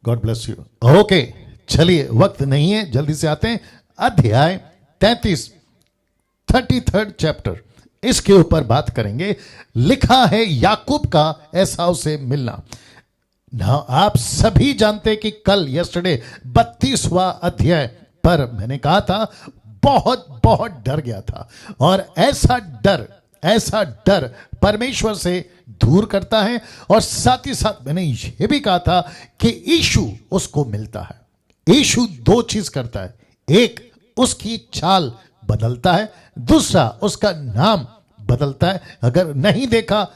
God bless you. Okay, चलिए वक्त नहीं है, जल्दी से आते हैं। अध्याय 33 चैप्टर, इसके ऊपर बात करेंगे। लिखा है याकूब का एसाव से मिलना। ना आप सभी जानते कि कल यस्टरडे 32वां अध्याय पर मैंने कहा था बहुत बहुत डर गया था, और ऐसा डर परमेश्वर से दूर करता है। और साथ ही साथ मैंने यह भी कहा था कि यीशु उसको मिलता है। यीशु दो चीज करता है, एक उसकी चाल बदलता है, दूसरा उसका नाम बदलता है। अगर नहीं देखा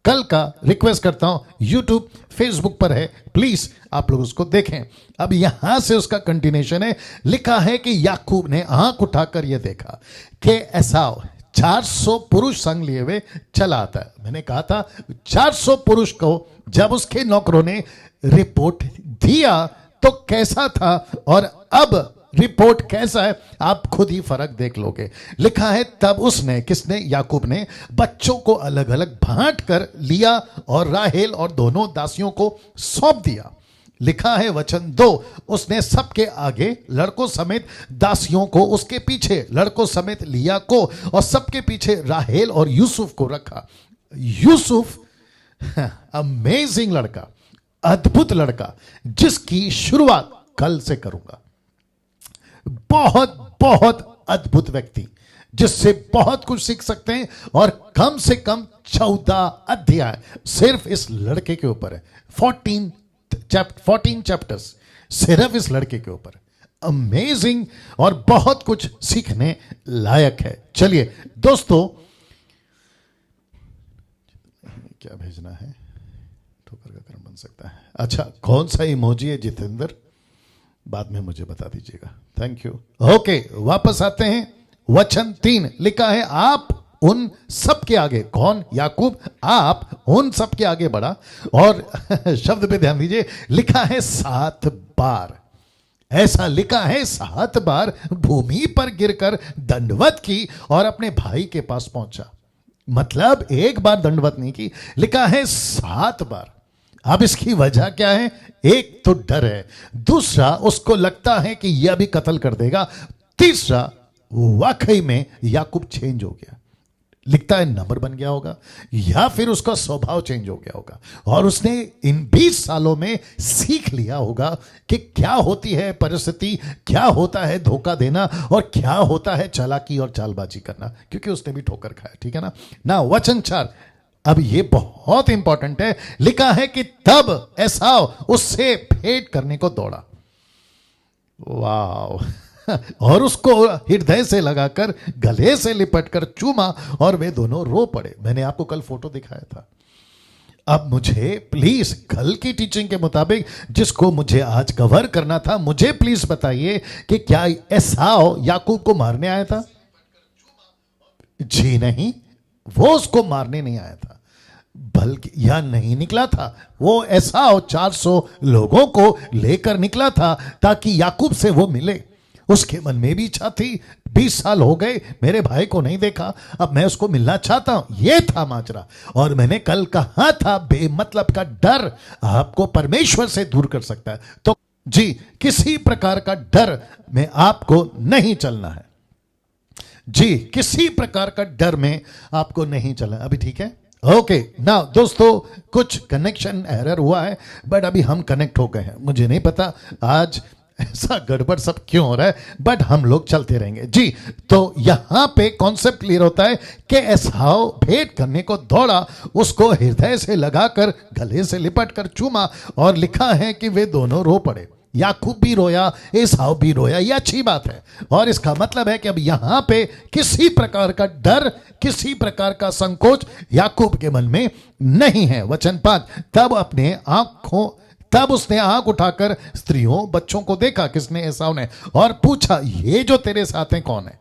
कल का, रिक्वेस्ट करता हूं, यूट्यूब फेसबुक पर है, प्लीज आप लोग उसको देखें। अब यहां से उसका कंटिन्यूएशन है। लिखा है कि याकूब ने आंख उठाकर यह देखा कि एसाव 400 पुरुष संग लिए हुए चला आता है। मैंने कहा था 400 पुरुष को जब उसके नौकरों ने रिपोर्ट दिया तो कैसा था, और अब रिपोर्ट कैसा है, आप खुद ही फर्क देख लोगे। लिखा है तब उसने, किसने, याकूब ने बच्चों को अलग अलग बांट कर लिया और राहेल और दोनों दासियों को सौंप दिया। लिखा है वचन 2, उसने सबके आगे लड़कों समेत दासियों को, उसके पीछे लड़कों समेत लिया को, और सबके पीछे राहेल और यूसुफ को रखा। यूसुफ अमेजिंग लड़का, अद्भुत लड़का, जिसकी शुरुआत कल से करूंगा। बहुत बहुत अद्भुत व्यक्ति, जिससे बहुत कुछ सीख सकते हैं, और कम से कम 14 अध्याय सिर्फ इस लड़के के ऊपर है। 14 चैप्टर्स सिर्फ इस लड़के के ऊपर। अमेजिंग, और बहुत कुछ सीखने लायक है। चलिए दोस्तों, क्या भेजना है, ठोकर का कर्म बन सकता है। अच्छा, कौन सा इमोजी है जितेंद्र, बाद में मुझे बता दीजिएगा, थैंक यू। ओके, वापस आते हैं। वचन 3 लिखा है आप उन सबके आगे, कौन, याकूब, आप उन सबके आगे बढ़ा, और शब्द पे ध्यान दीजिए, लिखा है 7 बार। ऐसा लिखा है 7 बार भूमि पर गिरकर दंडवत की और अपने भाई के पास पहुंचा। मतलब एक बार दंडवत नहीं की, लिखा है 7 बार। अब इसकी वजह क्या है? एक तो डर है, दूसरा उसको लगता है कि यह भी कत्ल कर देगा, तीसरा वाकई में याकूब चेंज हो गया। लिखता है नंबर बन गया होगा, या फिर उसका स्वभाव चेंज हो गया होगा, और उसने इन 20 सालों में सीख लिया होगा कि क्या होती है परिस्थिति, क्या होता है धोखा देना, और क्या होता है चालाकी और चालबाजी करना, क्योंकि उसने भी ठोकर खाया। ठीक है ना। वचन 4, अब ये बहुत इंपॉर्टेंट है। लिखा है कि तब एसाव उससे भेंट करने को दौड़ा। वाह और उसको हृदय से लगाकर गले से लिपटकर चूमा, और वे दोनों रो पड़े। मैंने आपको कल फोटो दिखाया था। अब मुझे प्लीज कल की टीचिंग के मुताबिक, जिसको मुझे आज कवर करना था, मुझे प्लीज बताइए कि क्या एसाव याकूब को मारने आया था? जी नहीं, वो उसको मारने नहीं आया था, बल्कि यह नहीं निकला था। वो एसाव 400 लोगों को लेकर निकला था ताकि याकूब से वो मिले। उसके मन में भी इच्छा थी, 20 साल हो गए मेरे भाई को नहीं देखा, अब मैं उसको मिलना चाहता हूं। यह था माजरा। और मैंने कल कहा था बेमतलब का डर आपको परमेश्वर से दूर कर सकता है। तो जी, किसी प्रकार का डर में आपको नहीं चलना है। जी, किसी प्रकार का डर में आपको नहीं चलना। अभी ठीक है? ओके ना दोस्तों, कुछ कनेक्शन एरर हुआ है, बट अभी हम कनेक्ट हो गए हैं। मुझे नहीं पता आज ऐसा गड़बड़ सब क्यों हो रहा है, बट हम लोग चलते रहेंगे। जी, तो यहां पे कॉन्सेप्ट क्लियर होता है कि एसाव भेंट करने को दौड़ा, उसको हृदय से लगाकर गले से लिपट कर चूमा, और लिखा है कि वे दोनों रो पड़े। याकूब भी रोया, एसाव भी रोया। यह अच्छी बात है, और इसका मतलब है कि अब यहां पे किसी प्रकार का डर, किसी प्रकार का संकोच याकूब के मन में नहीं है। वचन 5, तब उसने आंख उठाकर स्त्रियों बच्चों को देखा, किसने? एसाव ने, और पूछा ये जो तेरे साथ हैं कौन है?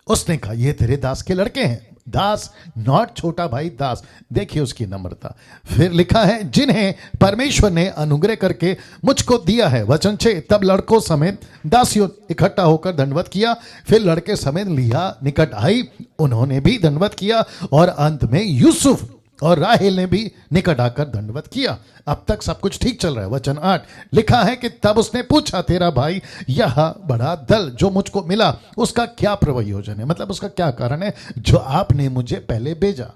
उसने कहा ये तेरे दास के लड़के हैं। दास, नॉट छोटा भाई, दास। देखिए उसकी नम्रता। फिर लिखा है जिन्हें परमेश्वर ने अनुग्रह करके मुझको दिया है। वचन 6, तब लड़कों समेत दासियों इकट्ठा होकर दंडवत किया, फिर लड़के समेत लिया निकट आई, उन्होंने भी दंडवत किया, और अंत में यूसुफ और राहेल ने भी निकट आकर दंडवत किया। अब तक सब कुछ ठीक चल रहा है। वचन 8 लिखा है कि तब उसने पूछा, तेरा भाई यह बड़ा दल जो मुझको मिला उसका क्या प्रयोजन है, मतलब उसका क्या कारण है जो आपने मुझे पहले भेजा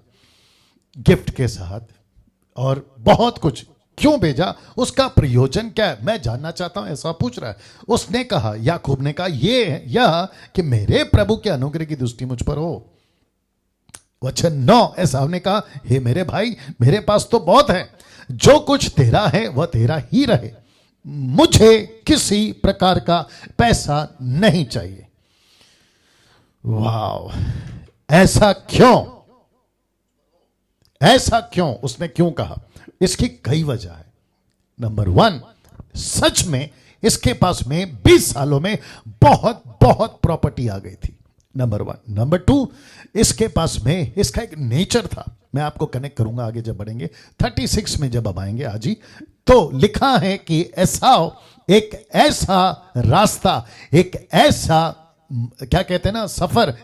गिफ्ट के साथ और बहुत कुछ, क्यों भेजा, उसका प्रयोजन क्या है, मैं जानना चाहता हूं, ऐसा पूछ रहा है। उसने कहा, याकूब ने कहा, यह कि मेरे प्रभु के अनुग्रह की दृष्टि मुझ पर हो। वचन 9 एसाव ने कहा, हे मेरे भाई, मेरे पास तो बहुत है, जो कुछ तेरा है वह तेरा ही रहे, मुझे किसी प्रकार का पैसा नहीं चाहिए। वाह, ऐसा क्यों, ऐसा क्यों, उसने क्यों कहा? इसकी कई वजह है। नंबर 1, सच में इसके पास में 20 सालों में बहुत बहुत प्रॉपर्टी आ गई थी, नंबर 1। नंबर 2, इसके पास में इसका एक नेचर था, मैं आपको कनेक्ट करूंगा आगे जब बढ़ेंगे 36 में जब अब आएंगे आज ही, तो लिखा है कि एसाव एक ऐसा रास्ता, एक ऐसा क्या कहते हैं ना, सफर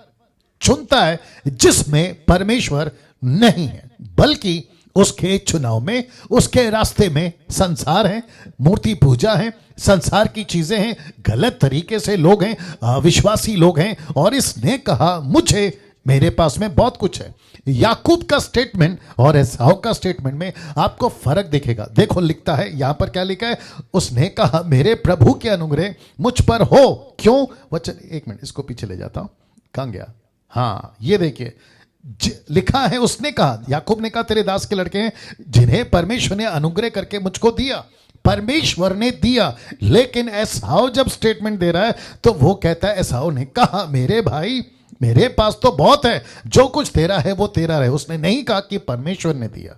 चुनता है जिसमें परमेश्वर नहीं है, बल्कि उसके चुनाव में, उसके रास्ते में संसार है, मूर्ति पूजा है, संसार की चीजें हैं, गलत तरीके से लोग हैं, अविश्वासी लोग हैं। और इसने कहा, मुझे, मेरे पास में बहुत कुछ है। याकूब का स्टेटमेंट और एसाव का स्टेटमेंट में आपको फर्क दिखेगा। देखो लिखता है, यहां पर क्या लिखा है, उसने कहा, मेरे प्रभु के अनुग्रह मुझ पर हो। क्यों? वचन, एक मिनट इसको पीछे ले जाता हूं, कहां गया, हाँ ये देखिए लिखा है, उसने कहा, याकूब ने कहा, तेरे दास के लड़के हैं जिन्हें परमेश्वर ने अनुग्रह करके मुझको दिया, परमेश्वर ने दिया। लेकिन एसाव जब स्टेटमेंट दे रहा है तो वो कहता है, एसाव ने कहा, मेरे भाई, मेरे पास तो बहुत है, जो कुछ तेरा है वो तेरा रहे। उसने नहीं कहा कि परमेश्वर ने दिया।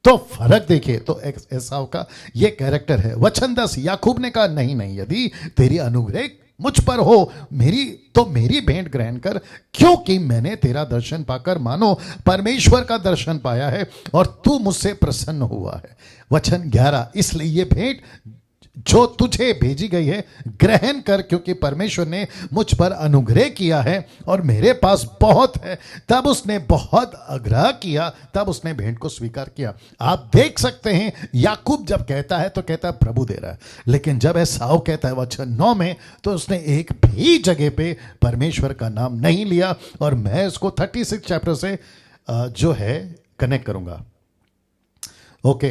तो फर्क देखिए, तो एसाव का ये कैरेक्टर है। वचन 10, याकूब ने कहा, नहीं नहीं, यदि तेरी अनुग्रह मुझ पर हो, मेरी भेंट ग्रहण कर, क्योंकि मैंने तेरा दर्शन पाकर मानो परमेश्वर का दर्शन पाया है और तू मुझसे प्रसन्न हुआ है। वचन 11, इसलिए ये भेंट जो तुझे भेजी गई है ग्रहण कर, क्योंकि परमेश्वर ने मुझ पर अनुग्रह किया है और मेरे पास बहुत है। तब उसने बहुत आग्रह किया, तब उसने भेंट को स्वीकार किया। आप देख सकते हैं, याकूब जब कहता है तो कहता है प्रभु दे रहा है, लेकिन जब एसाव कहता है वचन 9 में, तो उसने एक भी जगह पे परमेश्वर का नाम नहीं लिया। और मैं इसको 36 चैप्टर से जो है कनेक्ट करूंगा। ओके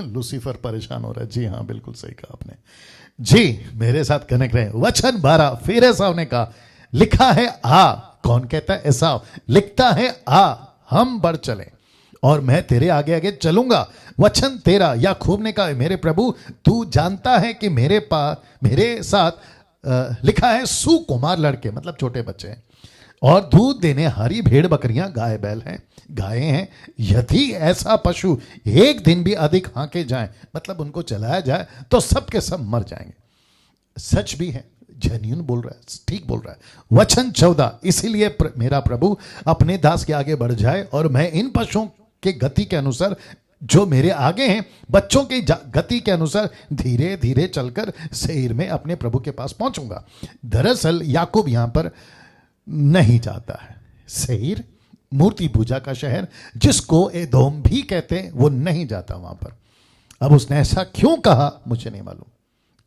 लूसीफर परेशान हो रहा है, जी हाँ बिल्कुल सही कहा आपने जी, मेरे साथ कनेक्ट रहे। वचन 12, फिर एसाव ने कहा, लिखा है आ, कौन कहता है? एसाव लिखता है, आ हम बढ़ चले और मैं तेरे आगे आगे चलूंगा। वचन 13, याकूब ने कहा, मेरे प्रभु तू जानता है कि मेरे साथ लिखा है सुकुमार लड़के, मतलब छोटे बच्चे हैं, और दूध देने हारी भेड़ बकरियां, गाय बैल हैं, गायें हैं। यदि ऐसा पशु एक दिन भी अधिक हांके जाए, मतलब उनको चलाया जाए, तो सब के सब मर जाएंगे। सच भी है, जेन्युइन बोल रहा है, ठीक बोल रहा है। वचन 14, इसीलिए मेरा प्रभु अपने दास के आगे बढ़ जाए और मैं इन पशुओं के गति के अनुसार जो मेरे आगे हैं, बच्चों की गति के अनुसार धीरे धीरे चलकर सेईर में अपने प्रभु के पास पहुंचूंगा। दरअसल याकूब यहां पर नहीं जाता है। सेईर मूर्ति पूजा का शहर, जिसको एदोम भी कहते हैं, वो नहीं जाता वहां पर। अब उसने ऐसा क्यों कहा मुझे नहीं मालूम,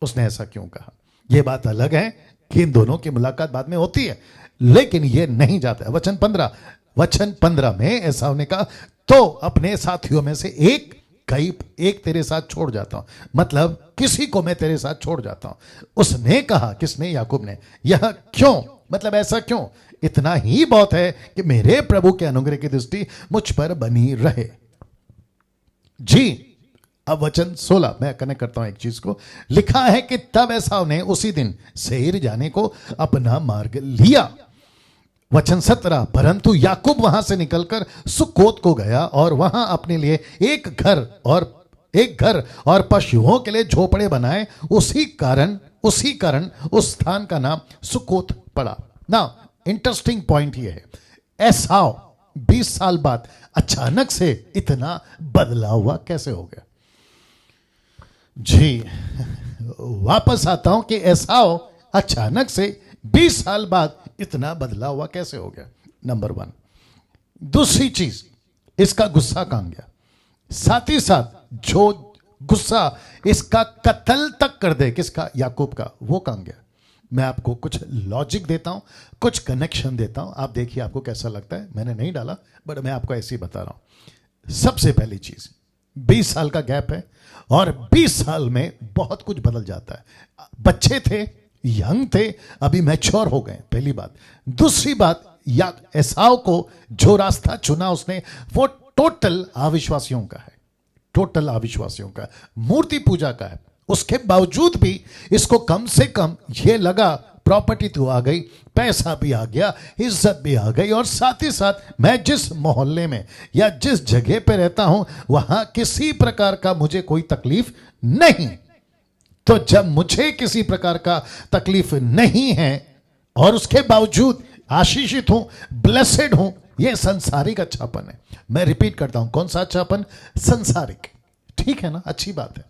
उसने ऐसा क्यों कहा। यह बात अलग है कि इन दोनों की मुलाकात बाद में होती है, लेकिन यह नहीं जाता है। वचन 15 में एसाव ने कहा, तो अपने साथियों में से एक तेरे साथ छोड़ जाता हूं, मतलब किसी को मैं तेरे साथ छोड़ जाता हूं। उसने कहा, किसने? याकूब ने। यह क्यों, मतलब ऐसा क्यों? इतना ही बहुत है कि मेरे प्रभु के अनुग्रह की दृष्टि मुझ पर बनी रहे। जी, अब वचन 16 मैं कनेक्ट करता हूं एक चीज को। लिखा है कि तब एसाव ने उसी दिन सेईर जाने को अपना मार्ग लिया। वचन 17, परंतु याकूब वहां से निकलकर सुक्कोत को गया और वहां अपने लिए एक घर और पशुओं के लिए झोपड़े बनाए। उसी कारण उस स्थान का नाम सुक्कोत पड़ा। ना इंटरेस्टिंग पॉइंट ये है, एसाव 20 साल बाद अचानक से इतना बदलाव हुआ कैसे हो गया? जी, वापस आता हूं कि एसाव अचानक से 20 साल बाद इतना बदलाव हुआ कैसे हो गया? नंबर 1। दूसरी चीज, इसका गुस्सा कहां गया? साथ ही साथ जो गुस्सा इसका कत्ल तक कर दे, किसका? याकूब का, वो कहां गया? मैं आपको कुछ लॉजिक देता हूं, कुछ कनेक्शन देता हूं, आप देखिए आपको कैसा लगता है। मैंने नहीं डाला, बट मैं आपको ऐसे ही बता रहा हूं। सबसे पहली चीज, 20 साल का गैप है और 20 साल में बहुत कुछ बदल जाता है। बच्चे थे, यंग थे, अभी मैच्योर हो गए, पहली बात। दूसरी बात, या एसाव को जो रास्ता चुना उसने, वो टोटल अविश्वासियों का है, टोटल अविश्वासियों का, मूर्ति पूजा का है। उसके बावजूद भी इसको कम से कम ये लगा प्रॉपर्टी तो आ गई, पैसा भी आ गया, इज्जत भी आ गई, और साथ ही साथ मैं जिस मोहल्ले में या जिस जगह पे रहता हूं वहां किसी प्रकार का मुझे कोई तकलीफ नहीं। तो जब मुझे किसी प्रकार का तकलीफ नहीं है और उसके बावजूद आशीषित हूं, ब्लेसेड हूं, यह संसारिक अच्छापन है। मैं रिपीट करता हूं, कौन सा अच्छापन? संसारिक। ठीक है ना, अच्छी बात है।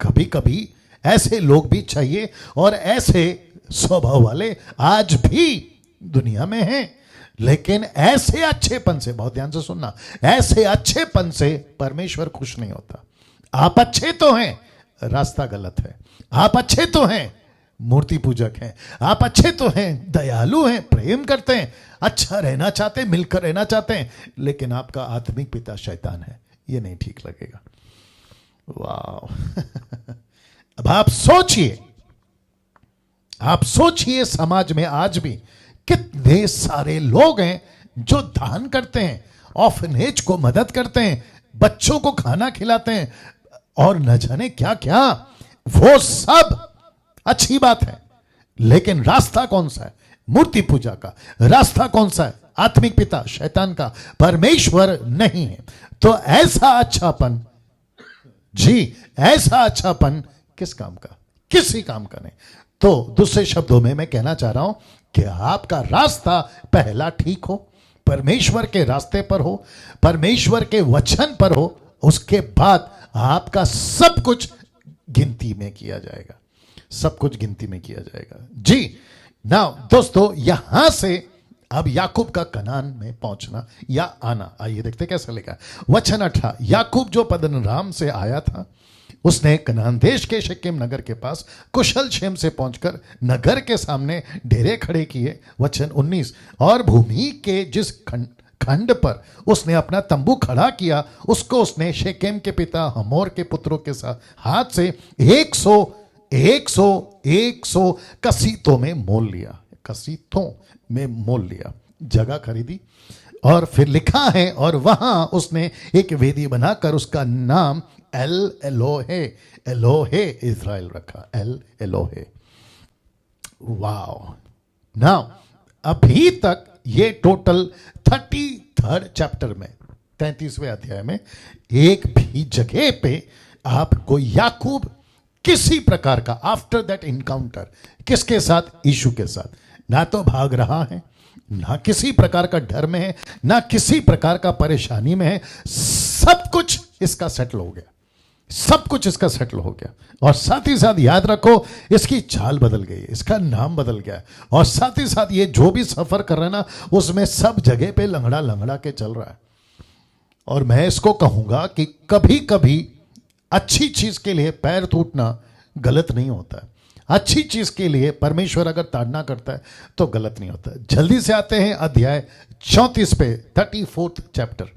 कभी कभी ऐसे लोग भी चाहिए और ऐसे स्वभाव वाले आज भी दुनिया में हैं, लेकिन ऐसे अच्छेपन से, बहुत ध्यान से सुनना, ऐसे अच्छेपन से परमेश्वर खुश नहीं होता। आप अच्छे तो हैं, रास्ता गलत है। आप अच्छे तो हैं, मूर्ति पूजक हैं। आप अच्छे तो हैं, दयालु हैं, प्रेम करते हैं, अच्छा रहना चाहते हैं, मिलकर रहना चाहते हैं, लेकिन आपका आत्मिक पिता शैतान है, ये नहीं ठीक लगेगा। वाह अब आप सोचिए, आप सोचिए समाज में आज भी कितने सारे लोग हैं जो दान करते हैं, ऑर्फनेज को मदद करते हैं, बच्चों को खाना खिलाते हैं और न जाने क्या क्या। वो सब अच्छी बात है, लेकिन रास्ता कौन सा है? मूर्ति पूजा का। रास्ता कौन सा है? आत्मिक पिता शैतान का, परमेश्वर नहीं है। तो ऐसा अच्छापन, जी ऐसा अच्छापन किस काम का? किसी काम का नहीं। तो दूसरे शब्दों में मैं कहना चाह रहा हूं कि आपका रास्ता पहला ठीक हो, परमेश्वर के रास्ते पर हो, परमेश्वर के वचन पर हो, उसके बाद आपका सब कुछ गिनती में किया जाएगा, सब कुछ गिनती में किया जाएगा। जी नाउ दोस्तों, यहां से अब याकूब का कनान में पहुंचना या आना, आइए देखते कैसा लिखा। वचन 18, याकूब जो पद्दनराम से आया था, उसने कनान देश के शकेम नगर के पास कुशल क्षेम से पहुंचकर नगर के सामने डेरे खड़े किए। वचन 19, और भूमि के जिस खंड पर उसने अपना तंबू खड़ा किया, उसको उसने शेकेम के पिता हमोर के पुत्रों के साथ हाथ से 100 कसीतों में मोल लिया, कसीतों में मोल लिया, जगह खरीदी। और फिर लिखा है, और वहां उसने एक वेदी बनाकर उसका नाम एल एलोहे, एलोहे इज़राइल रखा, एल एलोहे। वाओ। नाउ अभी तक ये टोटल 33rd चैप्टर में, 33वें अध्याय में एक भी जगह पे आपको याकूब किसी प्रकार का, आफ्टर दैट इनकाउंटर, किसके साथ? यीशु के साथ, ना तो भाग रहा है, ना किसी प्रकार का डर में है, ना किसी प्रकार का परेशानी में है। सब कुछ इसका सेटल हो गया, सब कुछ इसका सेटल हो गया। और साथ ही साथ याद रखो, इसकी चाल बदल गई, इसका नाम बदल गया, और साथ ही साथ ये जो भी सफर कर रहा है ना, उसमें सब जगह पे लंगड़ा लंगड़ा के चल रहा है। और मैं इसको कहूंगा कि कभी कभी अच्छी चीज के लिए पैर टूटना गलत नहीं होता है। अच्छी चीज के लिए परमेश्वर अगर ताड़ना करता है तो गलत नहीं होता। जल्दी से आते हैं अध्याय 34 पे, 34th चैप्टर।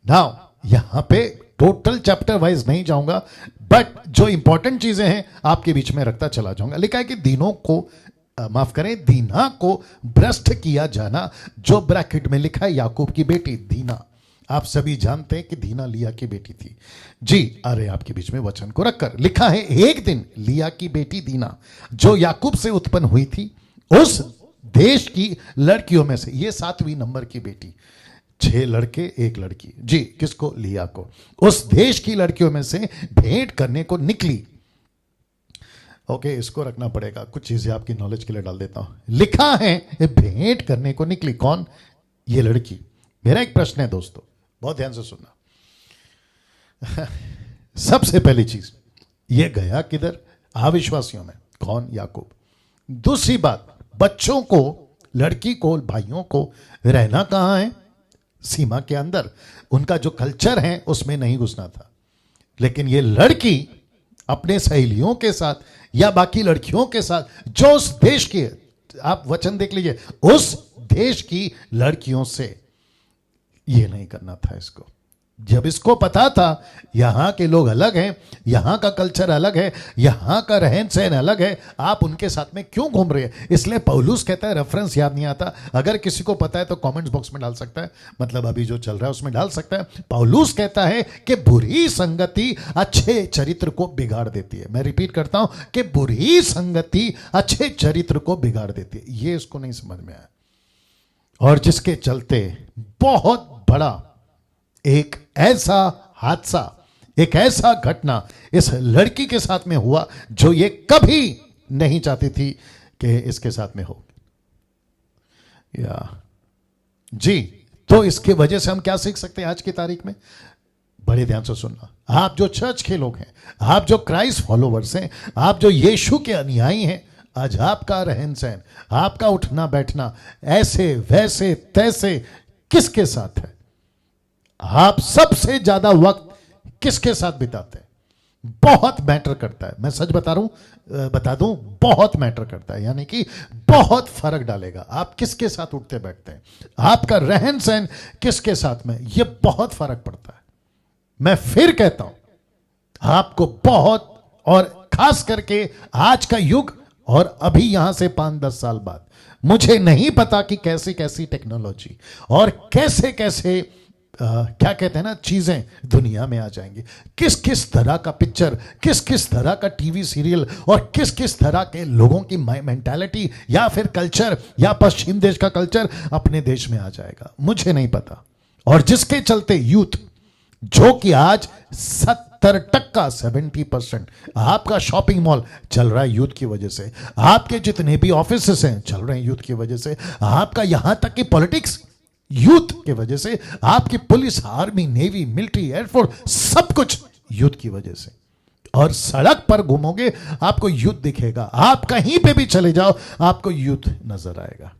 नाउ यहां पे टोटल चैप्टर वाइज नहीं जाऊंगा, बट जो इंपॉर्टेंट चीजें हैं आपके बीच में रखता चला जाऊंगा। लिखा है कि दीनों को माफ करें, दीना को भ्रष्ट किया जाना, जो ब्रैकेट में लिखा है याकूब की बेटी दीना। आप सभी जानते हैं कि दीना लिया की बेटी थी। जी अरे आपके बीच में वचन को रखकर लिखा है, एक दिन लिया की बेटी दीना जो याकूब से उत्पन्न हुई थी, उस देश की लड़कियों में से, ये 7वीं नंबर की बेटी, 6 लड़के 1 लड़की, जी किसको? लिया को। उस देश की लड़कियों में से भेंट करने को निकली। ओके इसको रखना पड़ेगा, कुछ चीजें आपकी नॉलेज के लिए डाल देता हूं। लिखा है भेंट करने को निकली, कौन? ये लड़की। मेरा एक प्रश्न है दोस्तों, बहुत ध्यान से सुनना। सबसे पहली चीज, ये गया किधर? अविश्वासियों में। कौन? याकूब। दूसरी बात, बच्चों को, लड़की को, भाइयों को रहना कहां है? सीमा के अंदर, उनका जो कल्चर है उसमें नहीं घुसना था। लेकिन ये लड़की अपने सहेलियों के साथ या बाकी लड़कियों के साथ जो उस देश की, आप वचन देख लीजिए, उस देश की लड़कियों से, ये नहीं करना था इसको। जब इसको पता था यहां के लोग अलग हैं, यहां का कल्चर अलग है, यहां का रहन सहन अलग है, आप उनके साथ में क्यों घूम रहे हैं? इसलिए पौलुस कहता है, रेफरेंस याद नहीं आता, अगर किसी को पता है तो कमेंट्स बॉक्स में डाल सकता है, मतलब अभी जो चल रहा है उसमें डाल सकता है। पौलुस कहता है कि बुरी संगति अच्छे चरित्र को बिगाड़ देती है। मैं रिपीट करता हूं कि बुरी संगति अच्छे चरित्र को बिगाड़ देती है। ये इसको नहीं समझ में आया, और जिसके चलते बहुत बड़ा एक ऐसा हादसा, एक ऐसा घटना इस लड़की के साथ में हुआ जो ये कभी नहीं चाहती थी कि इसके साथ में हो। या जी, तो इसके वजह से हम क्या सीख सकते हैं आज की तारीख में? बड़े ध्यान से सुनना, आप जो चर्च के लोग हैं, आप जो क्राइस्ट फॉलोवर्स हैं, आप जो यीशु के अनुयायी हैं, आज आपका रहन सहन, आपका उठना बैठना ऐसे वैसे तैसे किसके साथ है? आप सबसे ज्यादा वक्त किसके साथ बिताते हैं? बहुत मैटर करता है। मैं सच बता दूं, बहुत मैटर करता है, यानी कि बहुत फर्क डालेगा आप किसके साथ उठते बैठते हैं, आपका रहन सहन किसके साथ में, यह बहुत फर्क पड़ता है। मैं फिर कहता हूं, आपको बहुत, और खास करके आज का युग, और अभी यहां से 5-10 साल बाद मुझे नहीं पता कि कैसी कैसी टेक्नोलॉजी और कैसे कैसे क्या कहते हैं ना, चीजें दुनिया में आ जाएंगी, किस किस तरह का पिक्चर, किस किस तरह का टीवी सीरियल, और किस किस तरह के लोगों की मेंटालिटी या फिर कल्चर या पश्चिम देश का कल्चर अपने देश में आ जाएगा, मुझे नहीं पता। और जिसके चलते यूथ, जो कि आज 70% आपका शॉपिंग मॉल चल रहा है यूथ की वजह से, आपके जितने भी ऑफिसेस हैं चल रहे हैं यूथ की वजह से, आपका यहां तक कि पॉलिटिक्स यूथ की वजह से, आपकी police, army, navy, military, air force, सब कुछ यूथ की वजह से। और सड़क पर घूमोगे आपको यूथ दिखेगा, आप कहीं पे भी चले जाओ आपको यूथ नजर आएगा।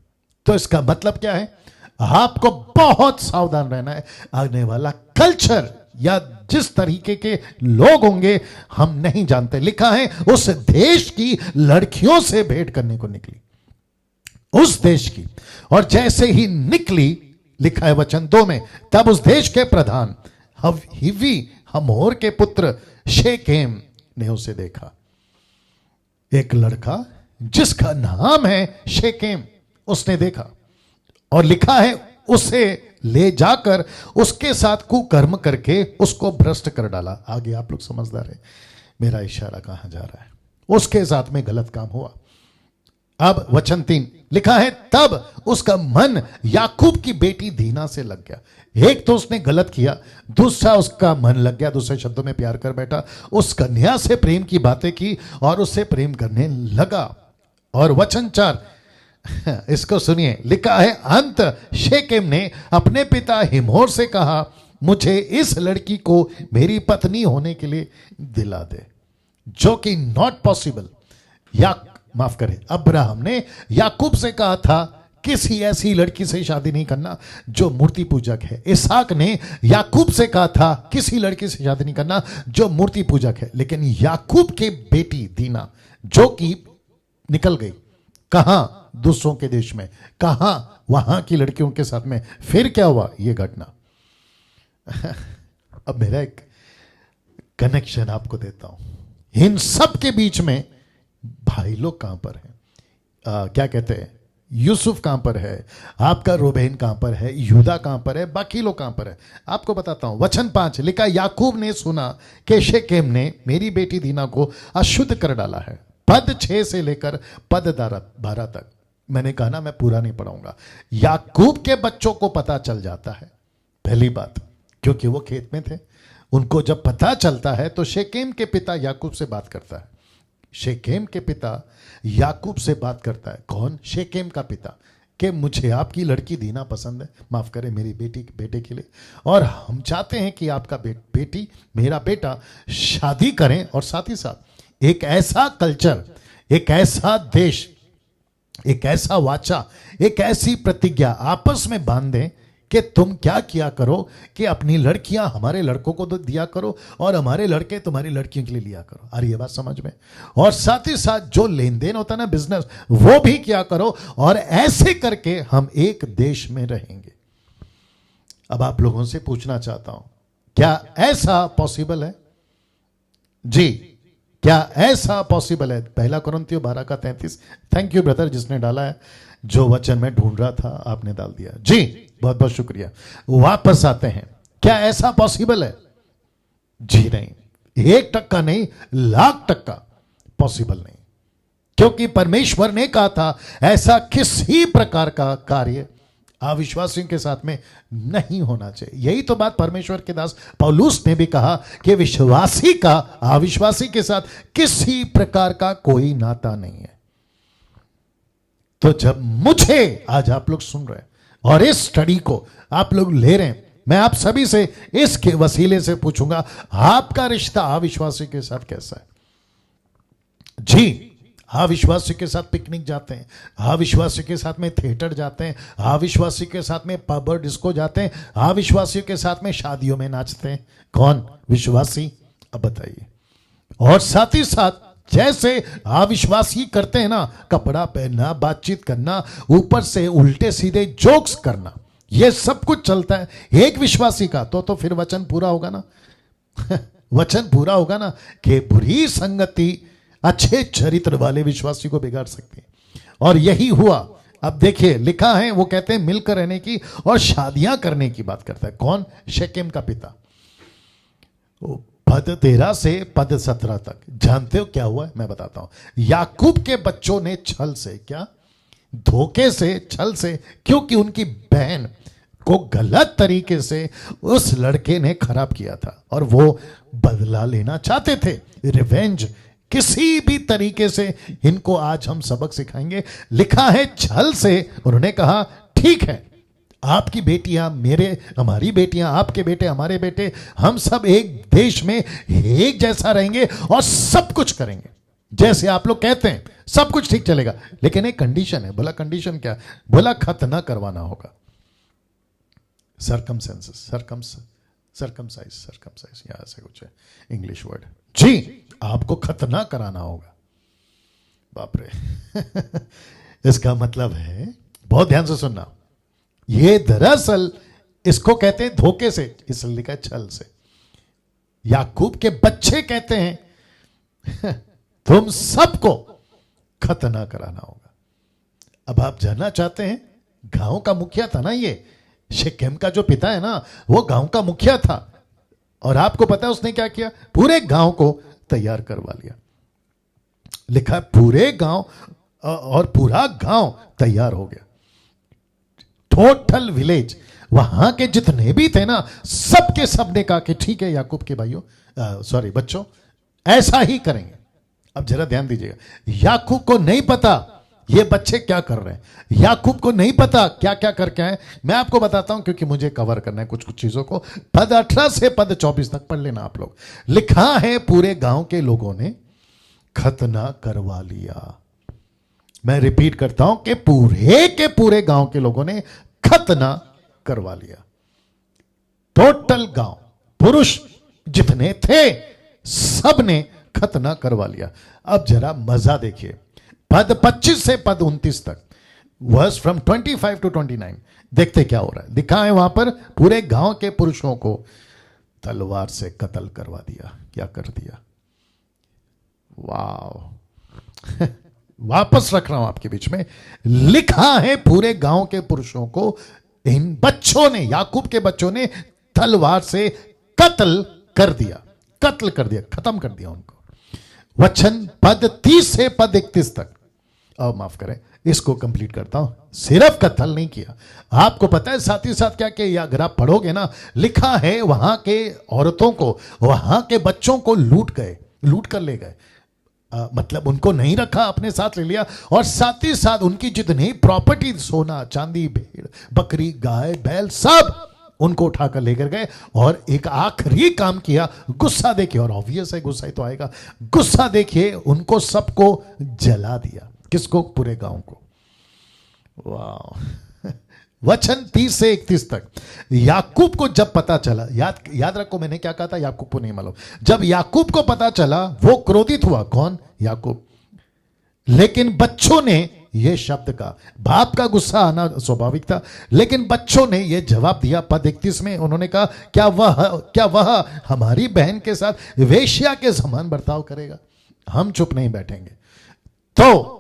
तो इसका मतलब क्या है? आपको बहुत सावधान रहना है। आने वाला कल्चर या जिस तरीके के लोग होंगे हम नहीं जानते। लिखा है उस देश की लड़कियों से भेंट करने को निकली, उस देश की, और जैसे ही निकली, लिखा है वचन 2 में, तब उस देश के प्रधान हिवी हमोर के पुत्र शेकेम ने उसे देखा। एक लड़का जिसका नाम है शेकेम, उसने देखा, और लिखा है उसे ले जाकर उसके साथ कुकर्म करके उसको भ्रष्ट कर डाला। आगे आप लोग समझदार हैं मेरा इशारा कहां जा रहा है। उसके साथ में गलत काम हुआ। अब वचन 3 लिखा है, तब उसका मन याकूब की बेटी दीना से लग गया। एक तो उसने गलत किया, दूसरा उसका मन लग गया, दूसरे शब्दों में प्यार कर बैठा, उस कन्या से प्रेम की बातें की और उससे प्रेम करने लगा। और वचन 4 इसको सुनिए, लिखा है, अंत शेकेम ने अपने पिता हिमोर से कहा, मुझे इस लड़की को मेरी पत्नी होने के लिए दिला दे, जो कि नॉट पॉसिबल। या माफ करें, अब्राहम ने याकूब से कहा था किसी ऐसी लड़की से शादी नहीं करना जो मूर्ति पूजक है। इसहाक ने याकूब से कहा था किसी लड़की से शादी नहीं करना जो मूर्ति पूजक है। लेकिन याकूब के बेटी दीना, जो कि निकल गई कहां? दूसरों के देश में, कहां? वहां की लड़कियों के साथ में। फिर क्या हुआ? यह घटना। अब मेरा एक कनेक्शन आपको देता हूं। इन सब के बीच में भाई लोग कहां पर हैं? क्या कहते हैं, यूसुफ कहां पर है, आपका रूबेन कहां पर है, यहूदा कहां पर है, बाकी लोग कहां पर है? आपको बताता हूं। वचन 5 लिखा, याकूब ने सुना कि शेकेम ने मेरी बेटी दीना को अशुद्ध कर डाला है। पद 6 से लेकर पद 12 तक। मैंने कहा ना, मैं पूरा नहीं पढ़ाऊंगा। याकूब के बच्चों को पता चल जाता है, पहली बात, क्योंकि वो खेत में थे। उनको जब पता चलता है तो शेकेम के पिता याकूब से बात करता है। शेकेम के पिता याकूब से बात करता है। कौन? शेकेम का पिता, कि मुझे आपकी लड़की दीना पसंद है, माफ करें, मेरी बेटे के लिए, और हम चाहते हैं कि आपका बेटी, मेरा बेटा शादी करें, और साथ ही साथ एक ऐसा कल्चर, एक ऐसा देश, एक ऐसा वाचा, एक ऐसी प्रतिज्ञा आपस में बांध दें कि तुम क्या किया करो कि अपनी लड़कियां हमारे लड़कों को तो दिया करो और हमारे लड़के तुम्हारी लड़कियों के लिए लिया करो। आ रही है बात समझ में? और साथ ही साथ जो लेन देन होता है ना, बिजनेस, वो भी किया करो, और ऐसे करके हम एक देश में रहेंगे। अब आप लोगों से पूछना चाहता हूं, क्या ऐसा पॉसिबल है? जी, क्या ऐसा पॉसिबल है? 1 कुरिन्थियों 12:33। थैंक यू ब्रदर जिसने डाला है, जो वचन मैं ढूंढ रहा था आपने डाल दिया। जी, बहुत बहुत शुक्रिया। वापस आते हैं, क्या ऐसा पॉसिबल है? जी नहीं, 1% नहीं, 1,00,000% पॉसिबल नहीं, क्योंकि परमेश्वर ने कहा था ऐसा किसी प्रकार का कार्य अविश्वासियों के साथ में नहीं होना चाहिए। यही तो बात परमेश्वर के दास पौलुस ने भी कहा कि विश्वासी का अविश्वासी के साथ किसी प्रकार का कोई नाता नहीं है। तो जब मुझे आज आप लोग सुन रहे हैं और इस स्टडी को आप लोग ले रहे हैं, मैं आप सभी से इसके वसीले से पूछूंगा, आपका रिश्ता अविश्वासी के साथ कैसा है? जी, अविश्वासी के साथ पिकनिक जाते हैं, अविश्वासी के साथ में थिएटर जाते हैं, अविश्वासी के साथ में पब और डिस्को जाते हैं, अविश्वासी के साथ में शादियों में नाचते हैं। कौन? विश्वासी। अब बताइए। और साथ ही साथ जैसे अविश्वासी करते हैं ना, कपड़ा पहनना, बातचीत करना, ऊपर से उल्टे सीधे जोक्स करना, यह सब कुछ चलता है एक विश्वासी का, तो फिर वचन पूरा होगा ना वचन पूरा होगा ना कि बुरी संगति अच्छे चरित्र वाले विश्वासी को बिगाड़ सकती है। और यही हुआ। अब देखिए, लिखा है, वो कहते हैं मिलकर रहने की और शादियां करने की बात करता है। कौन? शेकेम का पिता। पद 13 से पद 17 तक जानते हो क्या हुआ है? मैं बताता हूं। याकूब के बच्चों ने छल से, क्या धोखे से, छल से, क्योंकि उनकी बहन को गलत तरीके से उस लड़के ने खराब किया था और वो बदला लेना चाहते थे, रिवेंज। किसी भी तरीके से इनको आज हम सबक सिखाएंगे। लिखा है छल से उन्होंने कहा ठीक है, आपकी बेटियां हमारी बेटियां, आपके बेटे हमारे बेटे, हम सब एक देश में एक जैसा रहेंगे और सब कुछ करेंगे जैसे आप लोग कहते हैं, सब कुछ ठीक चलेगा। लेकिन एक कंडीशन है। बोला कंडीशन क्या? बोला खतना ना करवाना होगा। सरकमसाइज या ऐसे कुछ है इंग्लिश वर्ड। जी, आपको खतना कराना होगा। बाप रे इसका मतलब है, बहुत ध्यान से सुनना, ये दरअसल इसको कहते हैं धोखे से, इसलिए लिखा है छल से। याकूब के बच्चे कहते हैं तुम सबको खतना कराना होगा। अब आप जानना चाहते हैं, गांव का मुखिया था ना ये, शेकेम का जो पिता है ना, वो गांव का मुखिया था। और आपको पता है उसने क्या किया? पूरे गांव को तैयार करवा लिया। लिखा है पूरे गांव, और पूरा गांव तैयार हो गया। टोटल विलेज, वहां के जितने भी थे ना, सबके सब ने कहा कि ठीक है याकूब के भाइयों, बच्चों, ऐसा ही करेंगे। अब जरा ध्यान दीजिएगा, याकूब को नहीं पता ये बच्चे क्या कर रहे हैं, याकूब को नहीं पता क्या क्या करके आए। मैं आपको बताता हूं क्योंकि मुझे कवर करना है कुछ कुछ चीजों को। पद 18 से पद 24 तक पढ़ लेना आप लोग। लिखा है पूरे गांव के लोगों ने खतना करवा लिया। मैं रिपीट करता हूं कि पूरे के पूरे गांव के लोगों ने खतना करवा लिया। टोटल गांव, पुरुष जितने थे सब ने खतना करवा लिया। अब जरा मजा देखिए, पद 25 से पद 29 तक, वर्स फ्रॉम 25 to 29, देखते क्या हो रहा है। दिखा है वहां पर पूरे गांव के पुरुषों को तलवार से कत्ल करवा दिया। क्या कर दिया? वाह वापस रख रहा हूं आपके बीच में। लिखा है पूरे गांव के पुरुषों को इन बच्चों ने, याकूब के बच्चों ने तलवार से कत्ल कर दिया। कत्ल कर दिया, खत्म कर दिया उनको। वचन पद 30 से पद 31 तक, अब माफ करें, इसको कंप्लीट करता हूं। सिर्फ कत्ल नहीं किया, आपको पता है साथ ही साथ क्या किया? अगर आप पढ़ोगे ना, लिखा है वहां के औरतों को, वहां के बच्चों को लूट कर ले गए। मतलब उनको नहीं रखा, अपने साथ ले लिया। और साथ ही साथ उनकी जितनी प्रॉपर्टी, सोना चांदी, भेड़ बकरी, गाय बैल, सब उनको उठाकर लेकर गए। और एक आखिरी काम किया, गुस्सा देखिए, और ऑब्वियस है गुस्सा ही तो आएगा। गुस्सा देखिए, उनको सबको जला दिया। किसको? पूरे गांव को। वाह वचन 30 से 31 तक। याकूब को जब पता चला, याद रखो मैंने क्या कहा था, याकूब को नहीं मालूम। जब याकूब को पता चला वो क्रोधित हुआ। कौन? याकूब। लेकिन बच्चों ने यह शब्द कहा। बाप का गुस्सा आना स्वाभाविक था, लेकिन बच्चों ने यह जवाब दिया। पद 31 में उन्होंने कहा, क्या वह हमारी बहन के साथ वेश्या के समान बर्ताव करेगा? हम चुप नहीं बैठेंगे। तो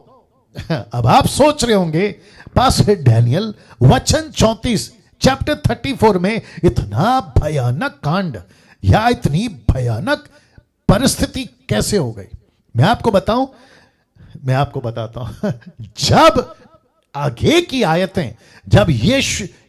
अब आप सोच रहे होंगे पास्टर डैनियल, वचन 34 चैप्टर 34 में इतना भयानक कांड या इतनी भयानक परिस्थिति कैसे हो गई? मैं आपको बताता हूं। जब आगे की आयतें, जब ये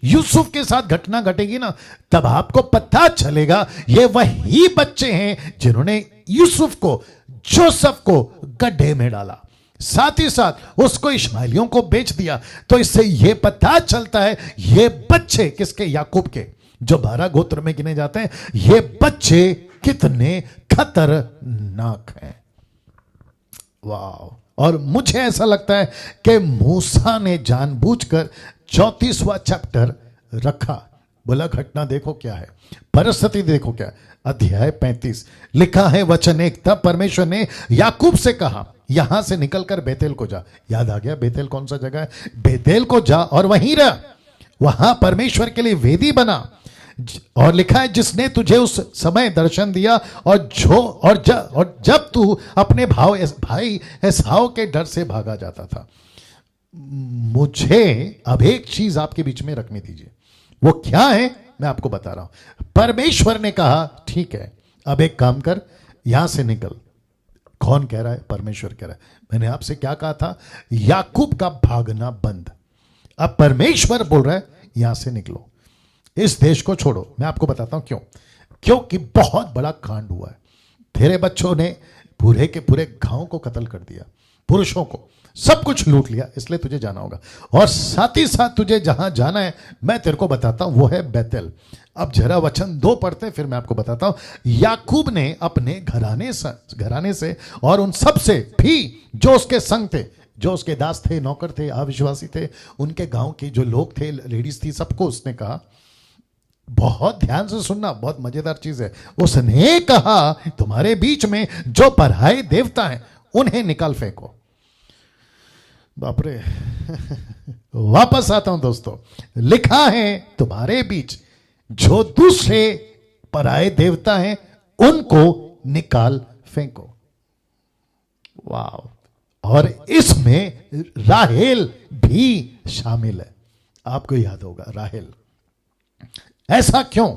यूसुफ के साथ घटना घटेगी ना, तब आपको पता चलेगा ये वही बच्चे हैं जिन्होंने यूसुफ को, जोसेफ को गड्ढे में डाला, साथ ही साथ उसको इश्माइलियों को बेच दिया। तो इससे यह पता चलता है ये बच्चे किसके? याकूब के, जो 12 गोत्र में गिने जाते हैं। ये बच्चे कितने खतरनाक हैं। वाह। और मुझे ऐसा लगता है कि मूसा ने जानबूझकर 34वां चैप्टर रखा। बोला घटना देखो क्या है, परिस्थिति देखो क्या है। अध्याय 35 लिखा है वचन 1, तब परमेश्वर ने याकूब से कहा, यहां से निकलकर बेतेल को जा। याद आ गया बेतेल कौन सा जगह है? बेतेल को जा और वहीं रह, वहां परमेश्वर के लिए वेदी बना। और लिखा है जिसने तुझे उस समय दर्शन दिया और जब तू अपने भाई एसाव के डर से भागा जाता था। मुझे अब एक चीज आपके बीच में रखनी दीजिए। वो क्या है मैं आपको बता रहा हूं। परमेश्वर ने कहा ठीक है, अब एक काम कर, यहां से निकल। कौन कह रहा है? परमेश्वर कह रहा है। मैंने आपसे क्या कहा था? याकूब का भागना बंद। अब परमेश्वर बोल रहा है यहां से निकलो, इस देश को छोड़ो। मैं आपको बताता हूं क्यों। क्योंकि बहुत बड़ा कांड हुआ है। तेरे बच्चों ने पूरे के पूरे गांव को कत्ल कर दिया, पुरुषों को सब कुछ लूट लिया, इसलिए तुझे जाना होगा। और साथ ही साथ तुझे जहां जाना है मैं तेरे को बताता हूं, वो है बेतेल। अब जरा वचन 2 पढ़ते हैं, फिर मैं आपको बताता हूं। याकूब ने अपने घराने से और उन सब से भी जो उसके संग थे, जो उसके दास थे, नौकर थे, अविश्वासी थे, उनके गांव के जो लोग थे, लेडीज थी, सबको उसने कहा। बहुत ध्यान से सुनना, बहुत मजेदार चीज है। उसने कहा तुम्हारे बीच में जो पराये देवता हैं उन्हें निकाल फेंको। बाप रे। वापस आता हूं दोस्तों। लिखा है तुम्हारे बीच जो दूसरे पराये देवता हैं उनको निकाल फेंको। वाह। और इसमें राहेल भी शामिल है। आपको याद होगा राहेल। ऐसा क्यों?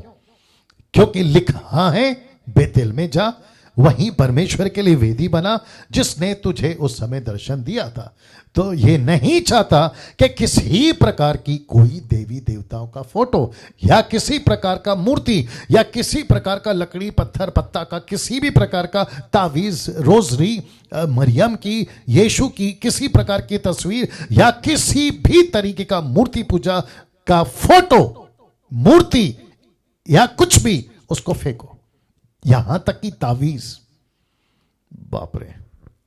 क्योंकि लिखा है बेतेल में जा, वहीं परमेश्वर के लिए वेदी बना जिसने तुझे उस समय दर्शन दिया था। तो ये नहीं चाहता कि किसी प्रकार की कोई देवी देवताओं का फोटो या किसी प्रकार का मूर्ति या किसी प्रकार का लकड़ी पत्थर पत्ता का किसी भी प्रकार का तावीज, रोजरी, मरियम की, यीशु की किसी प्रकार की तस्वीर या किसी भी तरीके का मूर्ति पूजा का फोटो, मूर्ति या कुछ भी, उसको फेंको, यहां तक कि तावीज। बाप रे।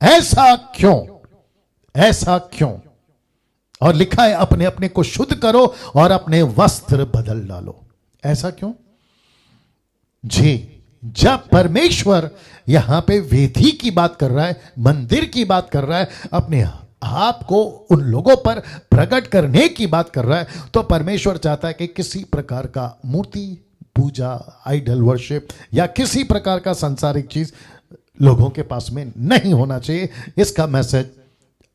ऐसा क्यों? ऐसा क्यों? और लिखा है अपने अपने को शुद्ध करो और अपने वस्त्र बदल डालो। ऐसा क्यों? जी, जब परमेश्वर यहां पे वेदी की बात कर रहा है, मंदिर की बात कर रहा है, अपने आप को उन लोगों पर प्रकट करने की बात कर रहा है, तो परमेश्वर चाहता है कि किसी प्रकार का मूर्ति पूजा, आइडल वर्शिप या किसी प्रकार का सांसारिक चीज लोगों के पास में नहीं होना चाहिए। इसका मैसेज